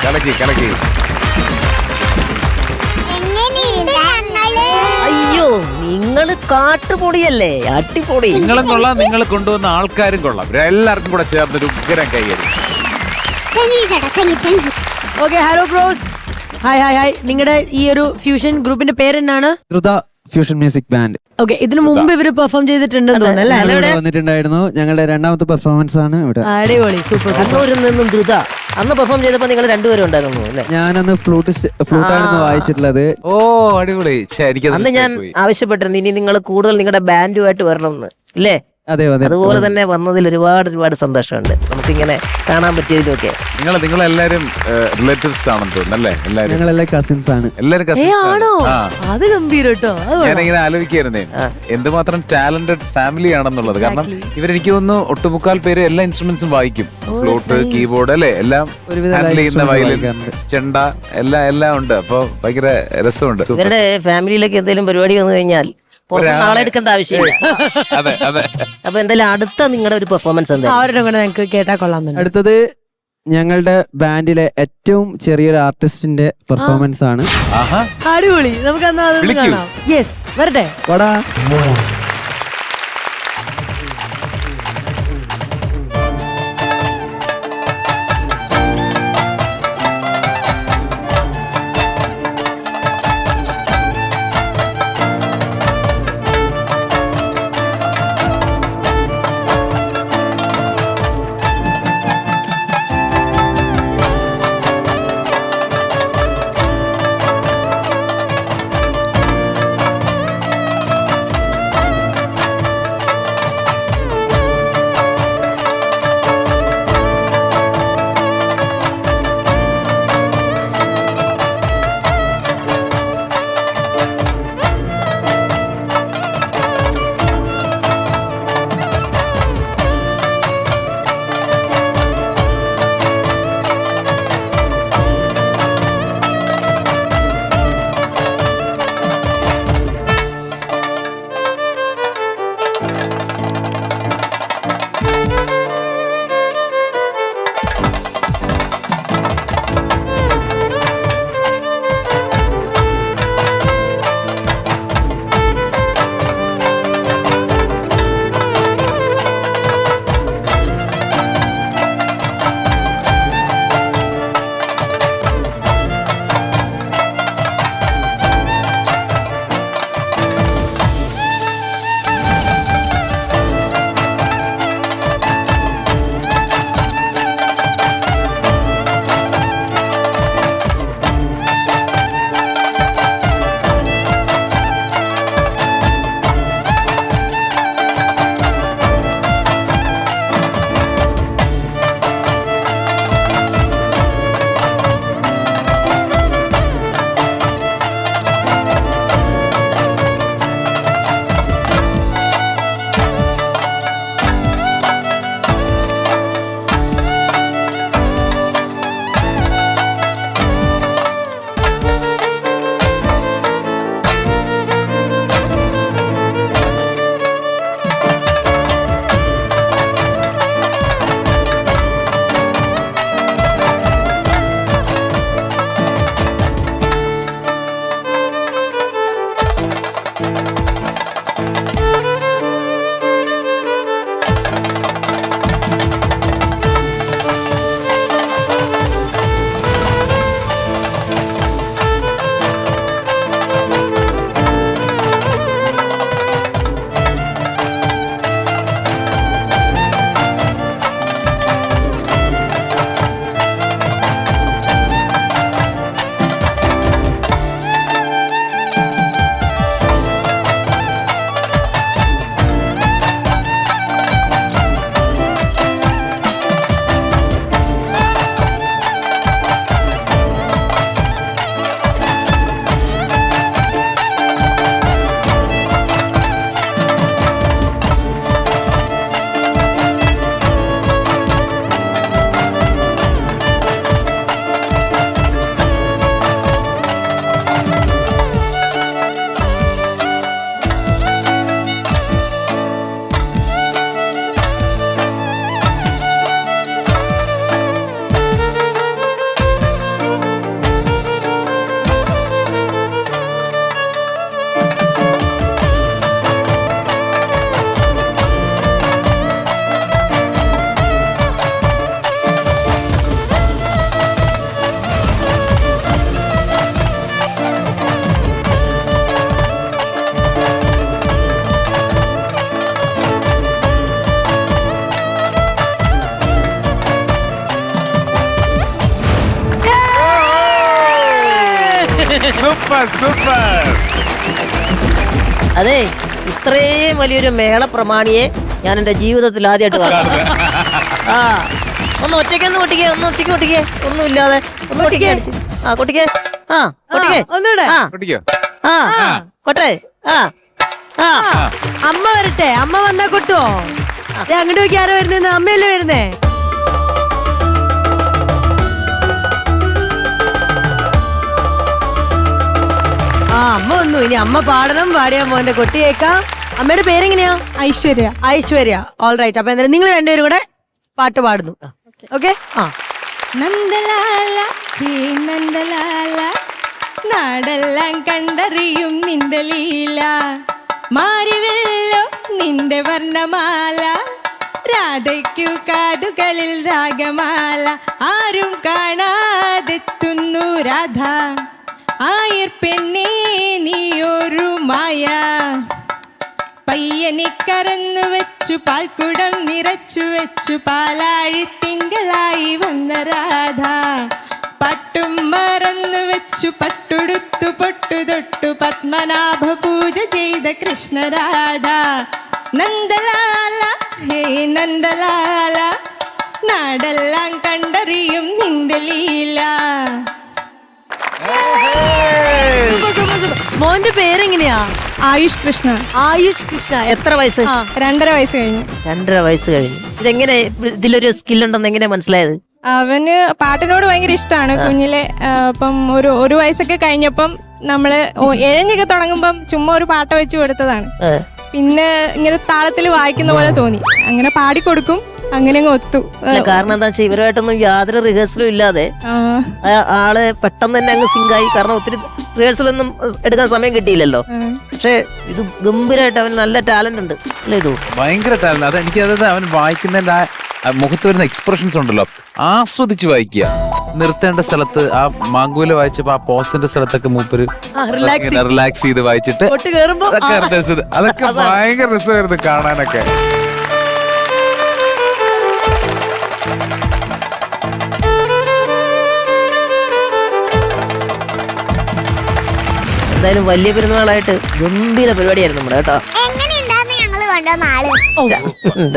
കലക്കി കലക്കി. അയ്യോ നിങ്ങൾ കാട്ടുപൊടിയല്ലേ, അട്ടിപ്പൊടി. നിങ്ങളും കൊള്ളാം, നിങ്ങൾ കൊണ്ടുവന്ന ആൾക്കാരും കൊള്ളാം. എല്ലാവർക്കും കൂടെ ചേർന്നൊരു ഉഗ്രം കൈയ്യടി. Okay, hello bros. Hi hi hi. നിങ്ങളുടെ ഈ ഒരു ഫ്യൂഷൻ ഗ്രൂപ്പിന്റെ പേരെന്നാണ്? ദ്രുത ഫ്യൂഷൻ മ്യൂസിക് ബാൻഡ്. ഓക്കെ, ഇതിനു മുമ്പ് ഇവര് പെർഫോം ചെയ്തിട്ടുണ്ടെന്ന് തോന്നുന്നു അല്ലേ? വന്നിട്ടുണ്ടായിരുന്നു. ഞങ്ങളുടെ രണ്ടാമത്തെ പെർഫോമൻസ് ആണ് ഇവിടെ. അടിപൊളി, സൂപ്പർ. കണ്ണൂരിൽ നിന്നും ദ്രുത അന്ന് പെർഫോം ചെയ്തപ്പോ നിങ്ങൾ രണ്ടുപേരും ഉണ്ടായിരുന്നു അല്ലേ? ഞാനന്ന് ഫ്ലൂട്ടായിരുന്നു വായിച്ചിട്ടുള്ളത്. ഓ അടിപൊളി. അന്ന് ഞാൻ ആവശ്യപ്പെട്ടിരുന്നു ഇനി നിങ്ങൾ കൂടുതൽ നിങ്ങളുടെ ബാൻഡുമായിട്ട് വരണമെന്ന് ഇല്ലേ? അതെ അതെ. അതുപോലെ തന്നെ വന്നതിൽ ഒരുപാട് സന്തോഷമുണ്ട് നമുക്കിങ്ങനെ കാണാൻ പറ്റിയതിലൊക്കെ. നിങ്ങളെല്ലാരും റിലേറ്റീവ്സ് ആണെന്ന് തോന്നുന്നല്ലേ? ഞങ്ങളെല്ലാം കസിൻസ് ആണ്. എല്ലാരും ആണോ? അത് ഗംഭീരം കേട്ടോ. ഞാനിങ്ങനെ ആലോചിക്കായിരുന്നേ എന്തുമാത്രം ടാലന്റഡ് ഫാമിലി ആണെന്നുള്ളത്. കാരണം ഇവരെനിക്ക് തോന്നുന്നു ഒട്ടുമുക്കാൽ പേര് എല്ലാ ഇൻസ്ട്രുമെന്റ്സും വായിക്കും. ഫ്ലൂട്ട്, കീബോർഡ് അല്ലേ, എല്ലാം ഹാൻഡിൽ ചെയ്യുന്ന, വയലിൻ, ചെണ്ട എല്ലാം ഉണ്ട്. അപ്പൊ ഭയങ്കര രസമുണ്ട്. ഇവരുടെ ഫാമിലിയിലേക്ക് എന്തെങ്കിലും പരിപാടി വന്നു കഴിഞ്ഞാൽ നാളെ എടുക്കേണ്ട ആവശ്യമില്ല. അപ്പൊ എന്തായാലും അടുത്ത നിങ്ങളുടെ ഒരു പെർഫോമൻസ് അവരുടെ കൂടെ ഞങ്ങൾക്ക് കേട്ടാ കൊള്ളാം. അടുത്തത് ഞങ്ങളുടെ ബാൻഡിലെ ഏറ്റവും ചെറിയൊരു ആർട്ടിസ്റ്റിന്റെ പെർഫോമൻസ് ആണ്. അടിപൊളി. നമുക്ക് എന്നാ അതൊന്ന് കാണാം. യെസ്, വരട്ടെ. വടാ. സൂപ്പർ. അതെ, ഇത്രയും വലിയൊരു മേള പ്രമാണിയെ ഞാൻ എന്റെ ജീവിതത്തിൽ ആദ്യമായിട്ട് കാണുന്നു. ആ, ഒന്ന് ഒറ്റയ്ക്ക് കൊട്ടിക്കേ, ഒന്ന് ഒറ്റയ്ക്ക് കൊട്ടിക്കേ, ഒന്നുമില്ലാതെ ഒന്ന് കൊട്ടിക്കേ. ആ കൊട്ടിക്കേ, ആ കൊട്ടിക്കേ, ഒന്നുകൂടെ ആ പൊട്ടിക്കോ. ആ കൊട്ടെ. ആ ആ അമ്മ വരട്ടെ, അമ്മ വന്നാ കൊട്ടുവോ? അങ്ങോട്ട് നോക്കി ആരാ വരുന്നേന്ന്? അമ്മയല്ലേ വരുന്നേ? ആ അമ്മ വന്നു. ഇനി അമ്മ പാടണം, പാടിയാ മോന്റെ കൊട്ടി കേൾക്കാം. അമ്മയുടെ പേരെങ്ങനെയാ? ഐശ്വര്യ. ഐശ്വര്യ. All right. അപ്പൊ എന്തായാലും നിങ്ങൾ രണ്ടുപേരും കൂടെ പാട്ട് പാടുന്നു. ഓക്കെ. ആ നന്ദലാല നന്ദലാല നാടെല്ലാം കണ്ടറിയും നിന്റെ ലീല മാറിവല്ലോ നിന്റെ വർണ്ണമാല രാധയ്ക്കു കാതുകളിൽ രാഗമാല ആരും കാണാതെത്തുന്നു രാധ ആയിർ പെണ്ണേ നീയൊരു മായ പയ്യനെ കറന്നു വെച്ചു പാൽക്കുടം നിറച്ചു വെച്ചു പാലാഴി തിങ്കളായി വന്ന രാധ പട്ടും മറന്നു വെച്ചു പട്ടുടുത്തു പൊട്ടു തൊട്ടു പത്മനാഭ പൂജ ചെയ്ത കൃഷ്ണരാധ നന്ദലാല ഹേ നന്ദലാല നാടെല്ലാം കണ്ടറിയും നിന്റെ ലീല. മോന്റെ പേരെങ്ങനെയാ? ആയുഷ് കൃഷ്ണ. ആയുഷ് കൃഷ്ണ. എത്ര വയസ്സ്? 2.5 വയസ്സ് കഴിഞ്ഞു. 2.5 വയസ്സ് കഴിഞ്ഞു. ഇതെങ്ങനെ ഇതിലൊരു സ്കില്ലുണ്ടെന്ന് എങ്ങനെ മനസ്സിലായത്? അവന് പാട്ടിനോട് ഭയങ്കര ഇഷ്ടമാണ് കുഞ്ഞിലെ. അപ്പം ഒരു വയസ്സൊക്കെ കഴിഞ്ഞപ്പം നമ്മള് എഴഞ്ഞൊക്കെ തുടങ്ങുമ്പം ചുമ്മാ ഒരു പാട്ട് വെച്ച് കൊടുത്തതാണ്. പിന്നെ ഇങ്ങനെ താളത്തിൽ വായിക്കുന്ന പോലെ തോന്നി, അങ്ങനെ പാടിക്കൊടുക്കും, അങ്ങനെ അങ്ങ് ഒത്തു. കാരണം എന്താ വെച്ചാൽ ഇവരുമായിട്ടൊന്നും യാതൊരു റിഹേഴ്സലും ഇല്ലാതെ ആള് പെട്ടെന്ന് തന്നെ അങ്ങ് സിങ്കായി. കാരണം ഒത്തിരി റിഹേഴ്സലൊന്നും എടുക്കാൻ സമയം കിട്ടിയില്ലല്ലോ. പക്ഷെ ഇത് ഗംഭീരമായിട്ട് അവന് നല്ല ടാലന്റ് ഉണ്ട് അല്ലേ? ഇത് ഭയങ്കര ടാലന്റ്. അത് എനിക്ക് അതായത് അവൻ വായിക്കുന്നതിന്റെ ആ മുഖത്ത് വരുന്ന എക്സ്പ്രഷൻസ് ഉണ്ടല്ലോ, ആസ്വദിച്ച് വായിക്കുക. നിർത്തേണ്ട സ്ഥലത്ത് ആ മാങ്കൂല വായിച്ചപ്പോ ആ പോസിന്റെ സ്ഥലത്തൊക്കെ മൂപ്പര് റിലാക്സ് ചെയ്ത് വായിച്ചിട്ട് അതൊക്കെ ഭയങ്കര രസമായിരുന്നു കാണാനൊക്കെ. എന്തായാലും വലിയ പെരുന്നാളായിട്ട് ഗംഭീര പരിപാടിയായിരുന്നു നമ്മുടെ കേട്ടോ.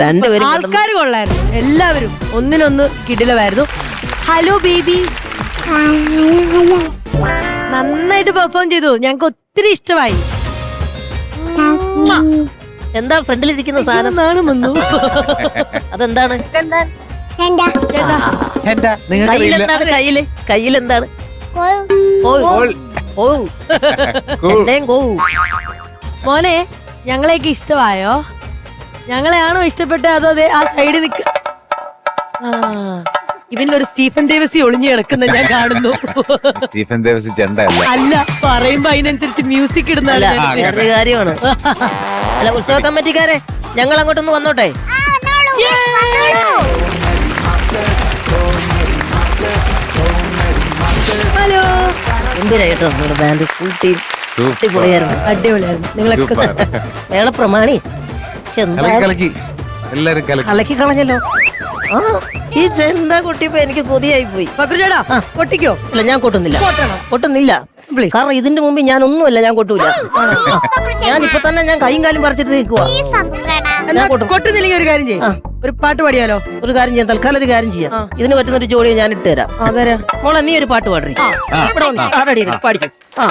രണ്ടുപേരും ആൾക്കാർ കൊള്ളായിരുന്നു, എല്ലാവരും ഒന്നിനൊന്ന് കിടിലമായിരുന്നു. ഹലോ ബേബി, നന്നായിട്ട് പെർഫോം ചെയ്തു, ഞങ്ങൾക്ക് ഒത്തിരി ഇഷ്ടമായി. എന്താ ഫ്രണ്ടിലിരിക്കുന്ന സാധനം? വന്നു. അതെന്താണ്? കയ്യിലെന്താണ്? മോനെ, ഞങ്ങളെയൊക്കെ ഇഷ്ടമായോ? ഞങ്ങളെയാണോ ഇഷ്ടപ്പെട്ടത് അതോ അതെ ആ സൈഡിൽ നിൽക്ക? ഇവനൊരു സ്റ്റീഫൻ ദേവസി ഒളിഞ്ഞു കിടക്കുന്ന ഞാൻ കാണുന്നു. സ്റ്റീഫൻ ദേവസി ചെണ്ടല്ല, അല്ല, പറയുമ്പോ അതിനനുസരിച്ച് മ്യൂസിക് ഇടുന്ന കാര്യമാണ്. അല്ല, ഉത്സവ കമ്മിറ്റിക്കാരെ ഞങ്ങൾ അങ്ങോട്ടൊന്ന് വന്നോട്ടെ. ഹലോ. ഗംഭീരായിട്ടോ ബാൻഡ്, ഫുൾ ടീം അടിപൊളിയായിരുന്നു. നിങ്ങളൊക്കെ മേള പ്രമാണി എല്ലാരും കളക്കി കളഞ്ഞല്ലോ. ആ, ഈ ചെന്ത കൊട്ടിയപ്പോ എനിക്ക് കൊതിയായി പോയി. കൊട്ടിക്കോ? ഇല്ല, ഞാൻ കൊട്ടുന്നില്ല. കാരണം ഇതിന്റെ മുമ്പ് ഞാൻ ഒന്നുമല്ല, ഞാൻ കൊട്ടൂല. ഞാൻ ഇപ്പൊ തന്നെ ഞാൻ കൈയും കാലും പറിച്ചിട്ട് നിൽക്കുവാ. കൊട്ടുന്നില്ലെങ്കിൽ ഒരു കാര്യം ചെയ്യും, ഒരു പാട്ട് പാടിയാലോ? ഒരു കാര്യം ചെയ്യാം, തൽക്കാലം ഒരു കാര്യം ചെയ്യാം. ഇതിന് പറ്റുന്ന ഒരു ജോഡിയെ ഞാൻ ഇട്ട് തരാം. മോളെ, നീ ഒരു പാട്ട് പാടി. പാടിക്കും. ആ,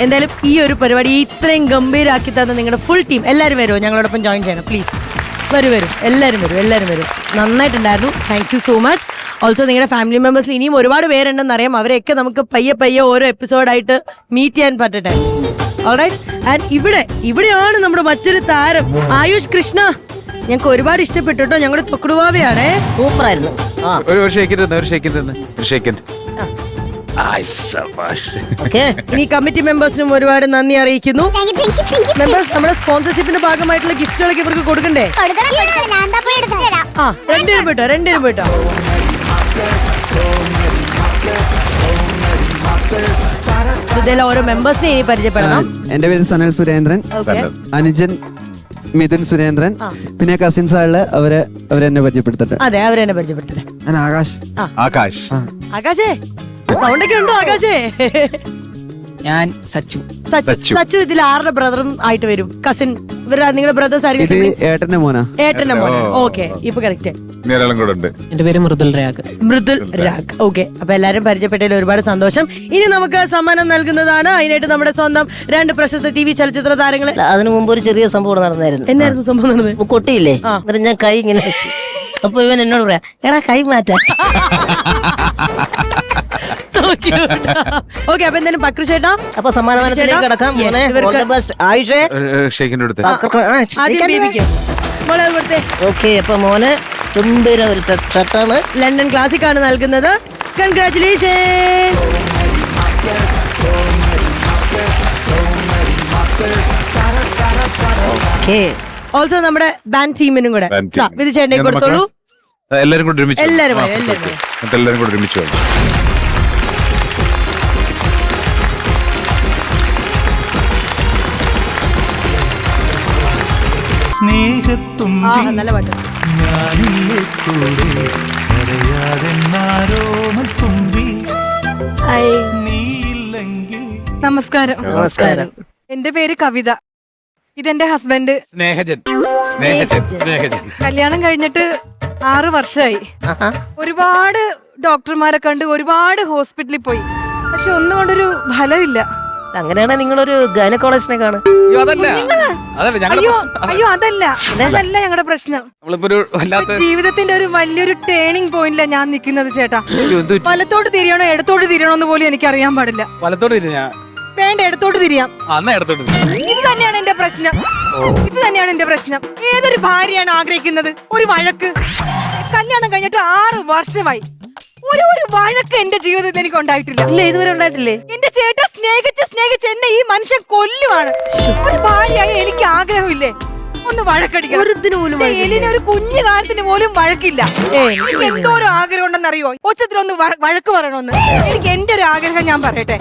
എന്തായാലും ഈ ഒരു പരിപാടി ഇത്രയും ഗംഭീരാക്കി തന്ന നിങ്ങളുടെ ഫുൾ ടീം എല്ലാവരും വരുമോ ഞങ്ങളോടൊപ്പം ജോയിൻ ചെയ്യണം പ്ലീസ്. വരും എല്ലാവരും വരും. നന്നായിട്ടുണ്ടായിരുന്നു. Thank you so much. Also നിങ്ങളുടെ ഫാമിലി മെമ്പേഴ്സിൽ ഇനിയും ഒരുപാട് പേരുണ്ടെന്ന് അറിയാം. അവരെയൊക്കെ നമുക്ക് പയ്യെ ഓരോ എപ്പിസോഡായിട്ട് മീറ്റ് ചെയ്യാൻ പറ്റട്ടെ. ഓൾറൈറ്റ്. ആൻഡ് ഇവിടെയാണ് നമ്മുടെ മറ്റൊരു താരം ആയുഷ് കൃഷ്ണ. ഞങ്ങൾക്ക് ഒരുപാട് ഇഷ്ടപ്പെട്ടു കേട്ടോ. ഞങ്ങളുടെ തൊക്കുടുവാവയാണേ. സൂപ്പറായിരുന്നു. ഇനി കമ്മിറ്റി മെമ്പേഴ്സിനും ഒരുപാട് നന്ദി അറിയിക്കുന്നു. മെമ്പേഴ്സ് നമ്മുടെ സ്പോൺസർഷിപ്പിന്റെ ഭാഗമായിട്ടുള്ള ഗിഫ്റ്റുകളൊക്കെ ഇവർക്ക് കൊടുക്കണ്ടേ? രണ്ടുപേരും പോയിട്ടോ. ഇതിലെ ഓരോ മെമ്പേഴ്സിനെ ഇനി പരിചയപ്പെടണം. എന്റെ പേര് സനൽ സുരേന്ദ്രൻ. അനുജൻ മിഥുൻ സുരേന്ദ്രൻ. പിന്നെ കസിൻസ് ആള് അവരെന്നെ പരിചയപ്പെടുത്തട്ടെ. അതെ, അവരെന്നെ പരിചയപ്പെടുത്തട്ടെ. ഞാൻ ആകാശ്. ആകാശേ സൗണ്ടൊക്കെ ഉണ്ടോ ആകാശേ? ഞാൻ സച്ചു. സച്ചു ഇതിൽ ആരുടെ ബ്രദറും ആയിട്ട് വരും? കസിൻ? നിങ്ങളുടെ ബ്രദേഴ്സ് ഇത് ഏട്ടന്റെ മോനാ. ഏട്ടന്റെ മോനാ. ഓക്കെ, ഇപ്പൊ കറക്റ്റ്. എന്റെ പേര് മൃദുൽ രാഗ്. ഓക്കെ, അപ്പൊ എല്ലാരും പരിചയപ്പെട്ടതിൽ ഒരുപാട് സന്തോഷം. ഇനി നമുക്ക് സമ്മാനം നൽകുന്നതാണ്. അതിനായിട്ട് നമ്മുടെ സ്വന്തം 2 പ്രശസ്ത TV ചലച്ചിത്ര താരങ്ങളെ. അതിനു മുമ്പ് ഒരു ചെറിയ സംഭവം നടന്നായിരുന്നു. എന്നായിരുന്നു സംഭവം നടന്നത്? കൊട്ടിയില്ലേ, എന്നിട്ട് ഞാൻ കൈ ഇങ്ങനെ വെച്ചു. അപ്പൊ ഇവൻ എന്നോട് പറയാ, എടാ കൈ മാറ്റാ. ഓക്കെ, അപ്പൊ എന്തായാലും പക്രു ചേട്ടാ, അപ്പൊ സമ്മാനദാനത്തിലേക്ക് കടക്കാം. ആയുഷേ ഓക്കെ. അപ്പൊ മോനെ ഗംഭീര ഒരു ഷർട്ടാണ്, ലണ്ടൻ ക്ലാസിക് ആണ് നൽകുന്നത്. കൺഗ്രാറ്റുലേഷൻ. ഓൾസോ നമ്മുടെ ബാൻഡ് ടീമിനും കൂടെ വിധു ചേട്ടനെ കൊടുത്തോളൂ. എല്ലാരും കൂടെ ഒരുമിച്ച് എല്ലാരും കൂടെ ഒരുമിച്ച് വേണം. നല്ല പാട്ട്. നമസ്കാരം. നമസ്കാരം. എന്റെ പേര് കവിത. ഇതെന്റെ ഹസ്ബൻഡ് സ്നേഹജൻ. കല്യാണം കഴിഞ്ഞിട്ട് 6 വർഷമായി. ഒരുപാട് ഡോക്ടർമാരെ കണ്ട് ഒരുപാട് ഹോസ്പിറ്റലിൽ പോയി, പക്ഷെ ഒന്നും കൊണ്ടൊരു ഫലമില്ല. അങ്ങനെയാണെങ്കിൽ നിങ്ങളൊരു ഗൈനക്കോളജിസ്റ്റിനെ കാണും. അയ്യോ അതല്ല ഞങ്ങളുടെ പ്രശ്നം. ജീവിതത്തിന്റെ ഒരു വലിയൊരു ടേണിംഗ് പോയിന്റിലാണ് ഞാൻ നിൽക്കുന്നത് ചേട്ടാ. വലത്തോട്ട് തിരിയണോ ഇടത്തോട്ട് തിരിയണോ എന്ന് പോലും എനിക്ക് അറിയാൻ പാടില്ല. വലത്തോട്ട് തിരിഞ്ഞാ വേണ്ട, ഇടത്തോട്ട് തിരിയാം. ഇത് തന്നെയാണ് എന്റെ പ്രശ്നം. ഏതൊരു ഭാര്യയാണ് ആഗ്രഹിക്കുന്നത് ഒരു വഴക്ക്? കല്യാണം കഴിഞ്ഞിട്ട് 6 വർഷമായി. ഒരു വഴക്ക് എന്റെ ജീവിതത്തിൽ എനിക്ക് ഉണ്ടായിട്ടില്ല. ഇതുവരെ ഉണ്ടായിട്ടില്ലേ? എന്റെ ചേട്ടൻ സ്നേഹിച്ച് എന്നെ ഈ മനുഷ്യൻ കൊല്ലുവാണ്. ഒരു ഭാര്യയായി എനിക്ക് ആഗ്രഹമില്ലേ ഒന്ന് വഴക്കടിക്കണം? എലിന് ഒരു കുഞ്ഞു കാലത്തിന് പോലും വഴക്കില്ല. എനിക്ക് എന്തോരം ആഗ്രഹം ഉണ്ടെന്നറിയോ? ഒച്ചത്തിലൊന്ന് വഴക്ക് പറയണമെന്ന്. എനിക്ക് എന്റെ ഒരു ആഗ്രഹം ഞാൻ പറയട്ടെ.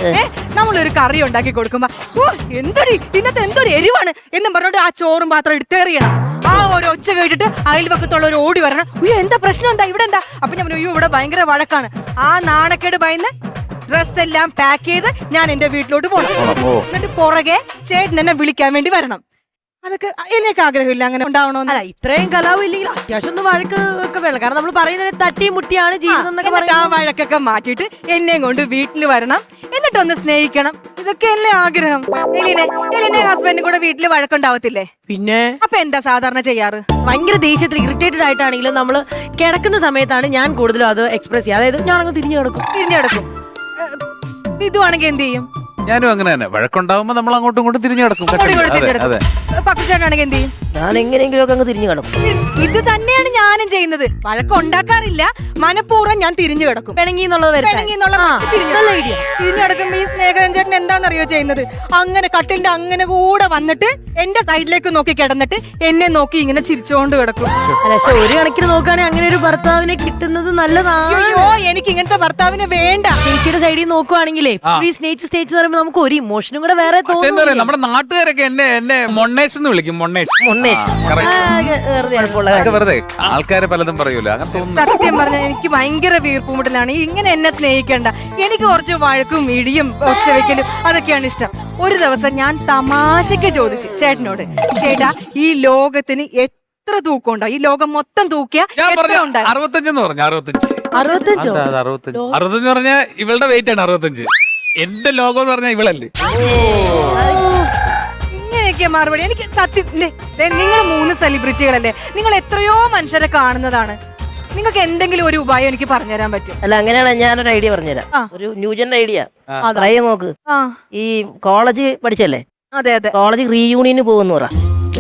നമ്മളൊരു കറി ഉണ്ടാക്കി കൊടുക്കുമ്പോ, ഓ എന്തൊരു ഇന്നത്തെ എന്തൊരു എരിവാണ് എന്നും പറഞ്ഞോണ്ട് ആ ചോറും പാത്രം എടുത്തേറിയണം. ആ ഒരു ഒച്ച കേട്ടിട്ട് അയൽപക്കത്തുള്ളവർ ഓടി വരണം. അയ്യോ എന്താ പ്രശ്നം, എന്താ ഇവിടെ എന്താ? അപ്പൊ ഞാൻ അയ്യോ ഇവിടെ ഭയങ്കര വഴക്കാണ്. ആ നാണക്കേട് ഭയന്ന് ഡ്രസ് എല്ലാം പാക്ക് ചെയ്ത് ഞാൻ എന്റെ വീട്ടിലോട്ട് പോകണം. എന്നിട്ട് പുറകെ ചേട്ടൻ എന്നെ വിളിക്കാൻ വേണ്ടി വരണം. അതൊക്കെ എനിക്ക് ആഗ്രഹമില്ല അങ്ങനെ ഉണ്ടാവണോന്ന്. അല്ല, ഇത്രയും കലാവും ഇല്ലെങ്കിൽ അത്യാവശ്യം ഒന്ന് വഴക്ക് ഒക്കെ വേണം. കാരണം നമ്മൾ പറയുന്നത് തട്ടിയും മുട്ടിയാണ് ജീവിതം എന്നൊക്കെ. ആ വഴക്കൊക്കെ മാറ്റിയിട്ട് എന്നെയും കൊണ്ട് വീട്ടിൽ വരണം, എന്നിട്ടൊന്ന് സ്നേഹിക്കണം. ഇതൊക്കെയല്ലേ ആഗ്രഹം. എലിനെ ഹസ്ബൻഡും കൂടെ വീട്ടിൽ വഴക്കുണ്ടാവത്തില്ലേ? പിന്നെ അപ്പൊ എന്താ സാധാരണ ചെയ്യാറ്? ഭയങ്കര ദേഷ്യത്തിൽ ഇറിറ്റേറ്റഡ് ആയിട്ടാണെങ്കിലും നമ്മൾ കിടക്കുന്ന സമയത്താണ് ഞാൻ കൂടുതലും അത് എക്സ്പ്രസ് ചെയ്യുക. അതായത് ഞാൻ അങ്ങ് തിരിഞ്ഞു കിടക്കും. ഇതുവാണെങ്കിൽ എന്ത് ചെയ്യും? ഞാനും അങ്ങനെ തന്നെ. വഴക്കുണ്ടാവുമ്പോ നമ്മൾ അങ്ങോട്ടും ഇങ്ങോട്ടും തിരിഞ്ഞു കിടക്കും. പക്കുചേട്ടനാണെങ്കിൽ എന്ത് ചെയ്യും? ഞാൻ എങ്ങനെയെങ്കിലും ഒക്കെ അങ്ങ് തിരിഞ്ഞു കിടക്കും. ഇത് തന്നെയാണ് ഞാനും ചെയ്യുന്നത്. വഴക്കുണ്ടാക്കാറില്ല, മനഃപൂർവ്വം ഞാൻ തിരിഞ്ഞു കിടക്കും. തിരിഞ്ഞു കിടക്കുമ്പോ ഈ സ്നേഹൻ ചേട്ടൻ എന്താണെന്നറിയോ ചെയ്യുന്നത്? അങ്ങനെ കട്ടിലിന്റെ അങ്ങനെ കൂടെ വന്നിട്ട് എന്റെ സൈഡിലേക്ക് നോക്കി കിടന്നിട്ട് എന്നെ നോക്കി ഇങ്ങനെ ചിരിച്ചോണ്ട് കിടക്കും. പക്ഷെ ഒരു കണക്കിന് നോക്കുകയാണെങ്കിൽ അങ്ങനെ ഒരു ഭർത്താവിനെ കിട്ടുന്നത് നല്ലതാണ്. അയ്യോ എനിക്ക് ഇങ്ങനത്തെ ഭർത്താവിനെ വേണ്ട. ചേച്ചിയുടെ സൈഡിൽ നോക്കുവാണെങ്കിലേ സ്നേഹിച്ച് പറയുമ്പോൾ നമുക്ക് ഒരു ഇമോഷനും കൂടെ വേറെ തോന്നും. നമ്മുടെ നാട്ടുകാരൊക്കെ എന്നെ മൊണ്ണേഷ് എന്ന് വിളിക്കും. വെറുതെ ആൾക്കാരെ പലതും പറയൂല. സത്യം പറഞ്ഞ എനിക്ക് ഭയങ്കര വീർപ്പുമുട്ടലാണ്. ഇങ്ങനെ എന്നെ സ്നേഹിക്കണ്ട. എനിക്ക് കുറച്ച് വഴക്കും ഇടിയും ഒച്ചവെക്കലും അതൊക്കെയാണ് ഇഷ്ടം. ഒരു ദിവസം ഞാൻ തമാശക്ക് ചോദിച്ചു ചേട്ടനോട്, ചേട്ടാ ഈ ലോകത്തിന് എത്ര തൂക്കം ഉണ്ടാവും? ഈ ലോകം മൊത്തം തൂക്കിയ 65 പറഞ്ഞ 65 പറഞ്ഞ ഇവളുടെ വെയിറ്റ് ആണ് 65. എന്റെ ലോകം എന്ന് പറഞ്ഞാൽ ഇവളല്ലേ. ഇങ്ങനെയൊക്കെ മറുപടി. എനിക്ക് സത്യം നിങ്ങൾ 3 സെലിബ്രിറ്റികളല്ലേ, നിങ്ങൾ എത്രയോ മനുഷ്യരെ കാണുന്നതാണ്. നിങ്ങൾക്ക് എന്തെങ്കിലും ഒരു ഉപായം എനിക്ക് പറഞ്ഞുതരാൻ പറ്റും? അല്ല, അങ്ങനെയാണ് ഞാനൊരു ഐഡിയ പറഞ്ഞുതരാം. ഒരു ന്യൂജൻ ഐഡിയ. ട്രൈ നോക്ക്. ഈ കോളേജ് പഠിച്ചല്ലേ, അതെ അതെ, കോളേജ് റീയൂണിയന് പോകുന്നു പറ.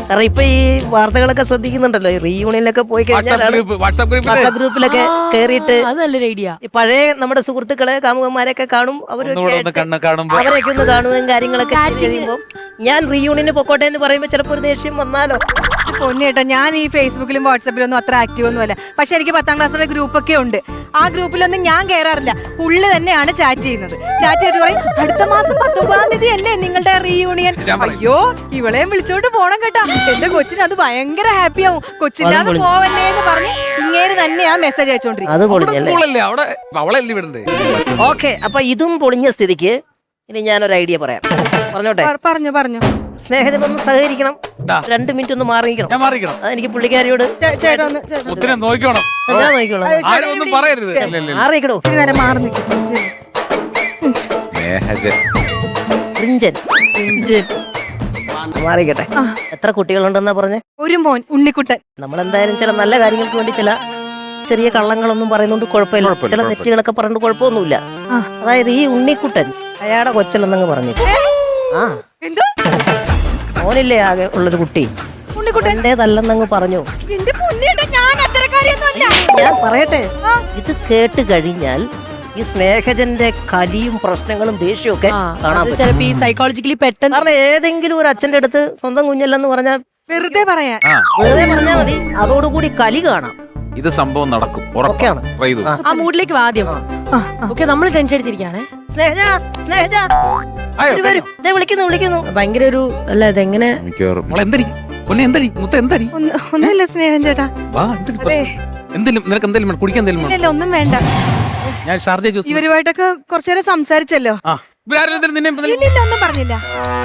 കാരണം ഇപ്പൊ ഈ വാർത്തകളൊക്കെ ശ്രദ്ധിക്കുന്നുണ്ടല്ലോ, ഈ റീയൂണിയനിലൊക്കെ പോയി കഴിഞ്ഞാൽ വാട്സാപ്പ് ഗ്രൂപ്പിലൊക്കെ കേറിയിട്ട് നല്ലൊരു ഐഡിയ. ഈ പഴയ നമ്മുടെ സുഹൃത്തുക്കളെ കാമുകന്മാരെയൊക്കെ കാണും, അവരൊക്കെ ഒന്ന് കാണുകയും കാര്യങ്ങളൊക്കെ കഴിയുമ്പോൾ ഞാൻ റീയൂണിയന് പൊക്കോട്ടെ എന്ന് പറയുമ്പോ ചിലപ്പോ ഒരു ദേഷ്യം വന്നാലോ. പൊന്നേട്ടാ, ഞാൻ ഈ ഫേസ്ബുക്കിലും വാട്സാപ്പിലും ഒന്നും അത്ര ആക്റ്റീവ് ഒന്നും അല്ല. പക്ഷെ എനിക്ക് 10ാം ക്ലാസ്സിലെ ഗ്രൂപ്പൊക്കെ ഉണ്ട്. ആ ഗ്രൂപ്പിലൊന്നും ഞാൻ കയറാറില്ല. പുള്ളി തന്നെയാണ് ചാറ്റ് ചെയ്യുന്നത്. ചാറ്റ് ചെയ്തിട്ട് പറയും, അടുത്ത മാസം 19-ാം തീയതി അല്ലേ നിങ്ങളുടെ റീയൂണിയൻ. അയ്യോ, ഇവളെയും വിളിച്ചോണ്ട് പോണം കേട്ടാ, എന്റെ കൊച്ചിന് അത് ഭയങ്കര ഹാപ്പി ആവും. കൊച്ചില്ലാതെ പോവല്ലേ എന്ന് പറഞ്ഞ് ഇങ്ങേര് തന്നെയാ മെസ്സേജ് അയച്ചോണ്ടിരിക്കുന്നത്. ഓക്കെ, അപ്പൊ ഇതും പൊളിഞ്ഞ സ്ഥിതിക്ക് ഇനി ഞാനൊരു ഐഡിയ പറയാം. പറഞ്ഞോട്ടെ? പറഞ്ഞു. സ്നേഹത്തിനൊന്ന് സഹകരിക്കണം. 2 മിനിറ്റ് ഒന്ന് മാറിക്കണം. അതെനിക്ക് പുള്ളിക്കാരിയോട് നോക്കണം. ഞാൻ നോക്കിക്കോളാം. മാറിക്കണോ? മാറിക്കട്ടെ. എത്ര കുട്ടികളുണ്ടെന്നാ പറഞ്ഞേ? ഒരു മോൻ, ഉണ്ണിക്കുട്ടൻ. നമ്മളെന്തായാലും ചില നല്ല കാര്യങ്ങൾക്ക് വേണ്ടി ചില ചെറിയ കള്ളങ്ങളൊന്നും പറയുന്നോണ്ട് കുഴപ്പമില്ല, ചില തെറ്റുകളൊക്കെ പറഞ്ഞിട്ട് കുഴപ്പമൊന്നുമില്ല. അതായത് ഈ ഉണ്ണിക്കുട്ടൻ അയാളുടെ കൊച്ചലെന്നങ്ങ് പറഞ്ഞു. മോനില്ലേ ആകെ ഉള്ളൊരു കുട്ടി, ഉണ്ണിക്കുട്ടൻ്റെതല്ലെന്നങ്ങ് പറഞ്ഞു. ഞാൻ പറയട്ടെ, ഇത് കേട്ട് കഴിഞ്ഞാൽ ഈ സ്നേഹജന്റെ കലിയും പ്രശ്നങ്ങളും ദേഷ്യവും ഒക്കെ കാണാൻ ചിലപ്പോ ഈ സൈക്കോളജിക്കലി പെട്ടെന്ന്. കാരണം ഏതെങ്കിലും ഒരു അച്ഛന്റെ അടുത്ത് സ്വന്തം കുഞ്ഞല്ലെന്ന് പറഞ്ഞാൽ വെറുതെ പറഞ്ഞാൽ മതി, അതോടുകൂടി കലി കാണാം. ഇത് സംഭവം നടക്കും. ആ മൂഡിലേക്ക് ആദ്യം. ഓക്കെ, നമ്മൾ ടെൻഷൻ അടിച്ചിരിക്കാണ്. വിളിക്കുന്നു. ഭയങ്കര ഒരു അല്ല, ഇതെങ്ങനെ ഒന്നുമില്ല സ്നേഹം ചേട്ടാ. എന്തെങ്കിലും കുടിക്കാൻ ഇല്ല, ഒന്നും വേണ്ട. ഞാൻ ഷാർജ ജ്യൂസ് ഇവരുമായിട്ടൊക്കെ കുറച്ചേരം സംസാരിച്ചല്ലോ. ഇല്ലില്ല, ഒന്നും പറഞ്ഞില്ല.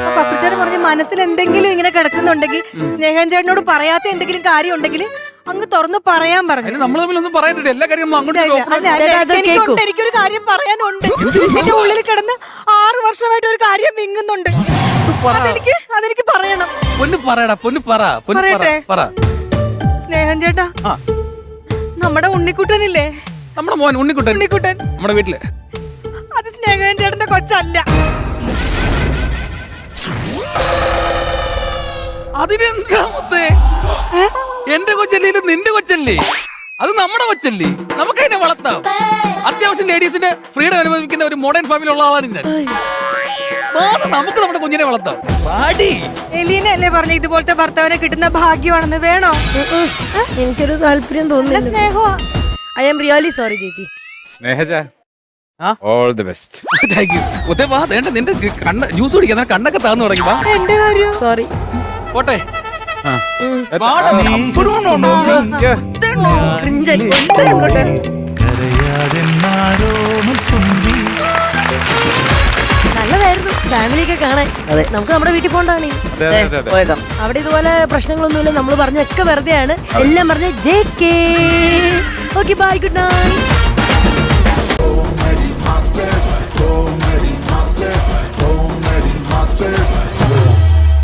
അപ്പൊ പപ്പുച്ചേട്ടൻ പറഞ്ഞ മനസ്സിൽ എന്തെങ്കിലും ഇങ്ങനെ കിടക്കുന്നുണ്ടെങ്കിൽ, സ്നേഹൻ ചേട്ടനോട് പറയാത്ത എന്തെങ്കിലും കാര്യം ഉണ്ടെങ്കിൽ അങ്ങ് തുറന്ന് പറയാൻ പറഞ്ഞു. നമ്മൾ തമ്മിലൊന്നും പറയുന്നില്ല, എല്ലാ കാര്യവും എനിക്കൊരു കാര്യം പറയാനുണ്ട്. എന്റെ ഉള്ളിൽ കിടന്ന് 6 വർഷമായിട്ട് ഒരു കാര്യം വിങ്ങുന്നുണ്ട്. അതെനിക്ക് പറയണം. പറയട്ടെ? സ്നേഹൻ ചേട്ടാ, നമ്മുടെ ഉണ്ണിക്കുട്ടനില്ലേ, നമ്മുടെ മോൻ ഉണ്ണിക്കുട്ടൻ നമ്മുടെ വീട്ടില്, അത് സ്നേഹൻ ചേട്ടന്റെ കൊച്ചല്ല. അതിനെന്താ മുത്തേ, എന്റെ കൊച്ചല്ലേ നിന്റെ കൊച്ചല്ലേ, അത് നമ്മുടെ കൊച്ചല്ലേ, നമുക്ക് അതിനെ വളർത്താം. അത്യാവശ്യം ലേഡീസിന്റെ ഫ്രീഡം അനുഭവിക്കുന്ന ഒരു മോഡേൺ ഫാമിലി ഉള്ള ആളാണ് ഞാൻ. നമുക്ക് നമ്മുടെ കുഞ്ഞിനെ വളർത്താം. എലീന അല്ലേ പറഞ്ഞ ഇതുപോലത്തെ ഭർത്താവിനെ കിട്ടുന്ന ഭാഗ്യമാണെന്ന്? വേണോ? എനിക്കൊരു താല്പര്യം തോന്നുന്നു. സ്നേഹമാ. ഐ ആം റിയലി സോറി ചേച്ചി. Snehaja, all the best. Thank you. നിന്റെ ജ്യൂസ് കുടിക്കാൻ കണ്ണൊക്കെ താന്നു തുടങ്ങി. എന്റെ കാര്യം സോറി. പോട്ടെ. നല്ലതായിരുന്നു ഫാമിലിയൊക്കെ കാണാൻ. നമുക്ക് നമ്മുടെ വീട്ടിൽ പോകണ്ടാണ്. അവിടെ ഇതുപോലെ പ്രശ്നങ്ങളൊന്നുമില്ല. നമ്മൾ പറഞ്ഞൊക്കെ വെറുതെയാണ്. എല്ലാം പറഞ്ഞ JK. Okay, bye, good night.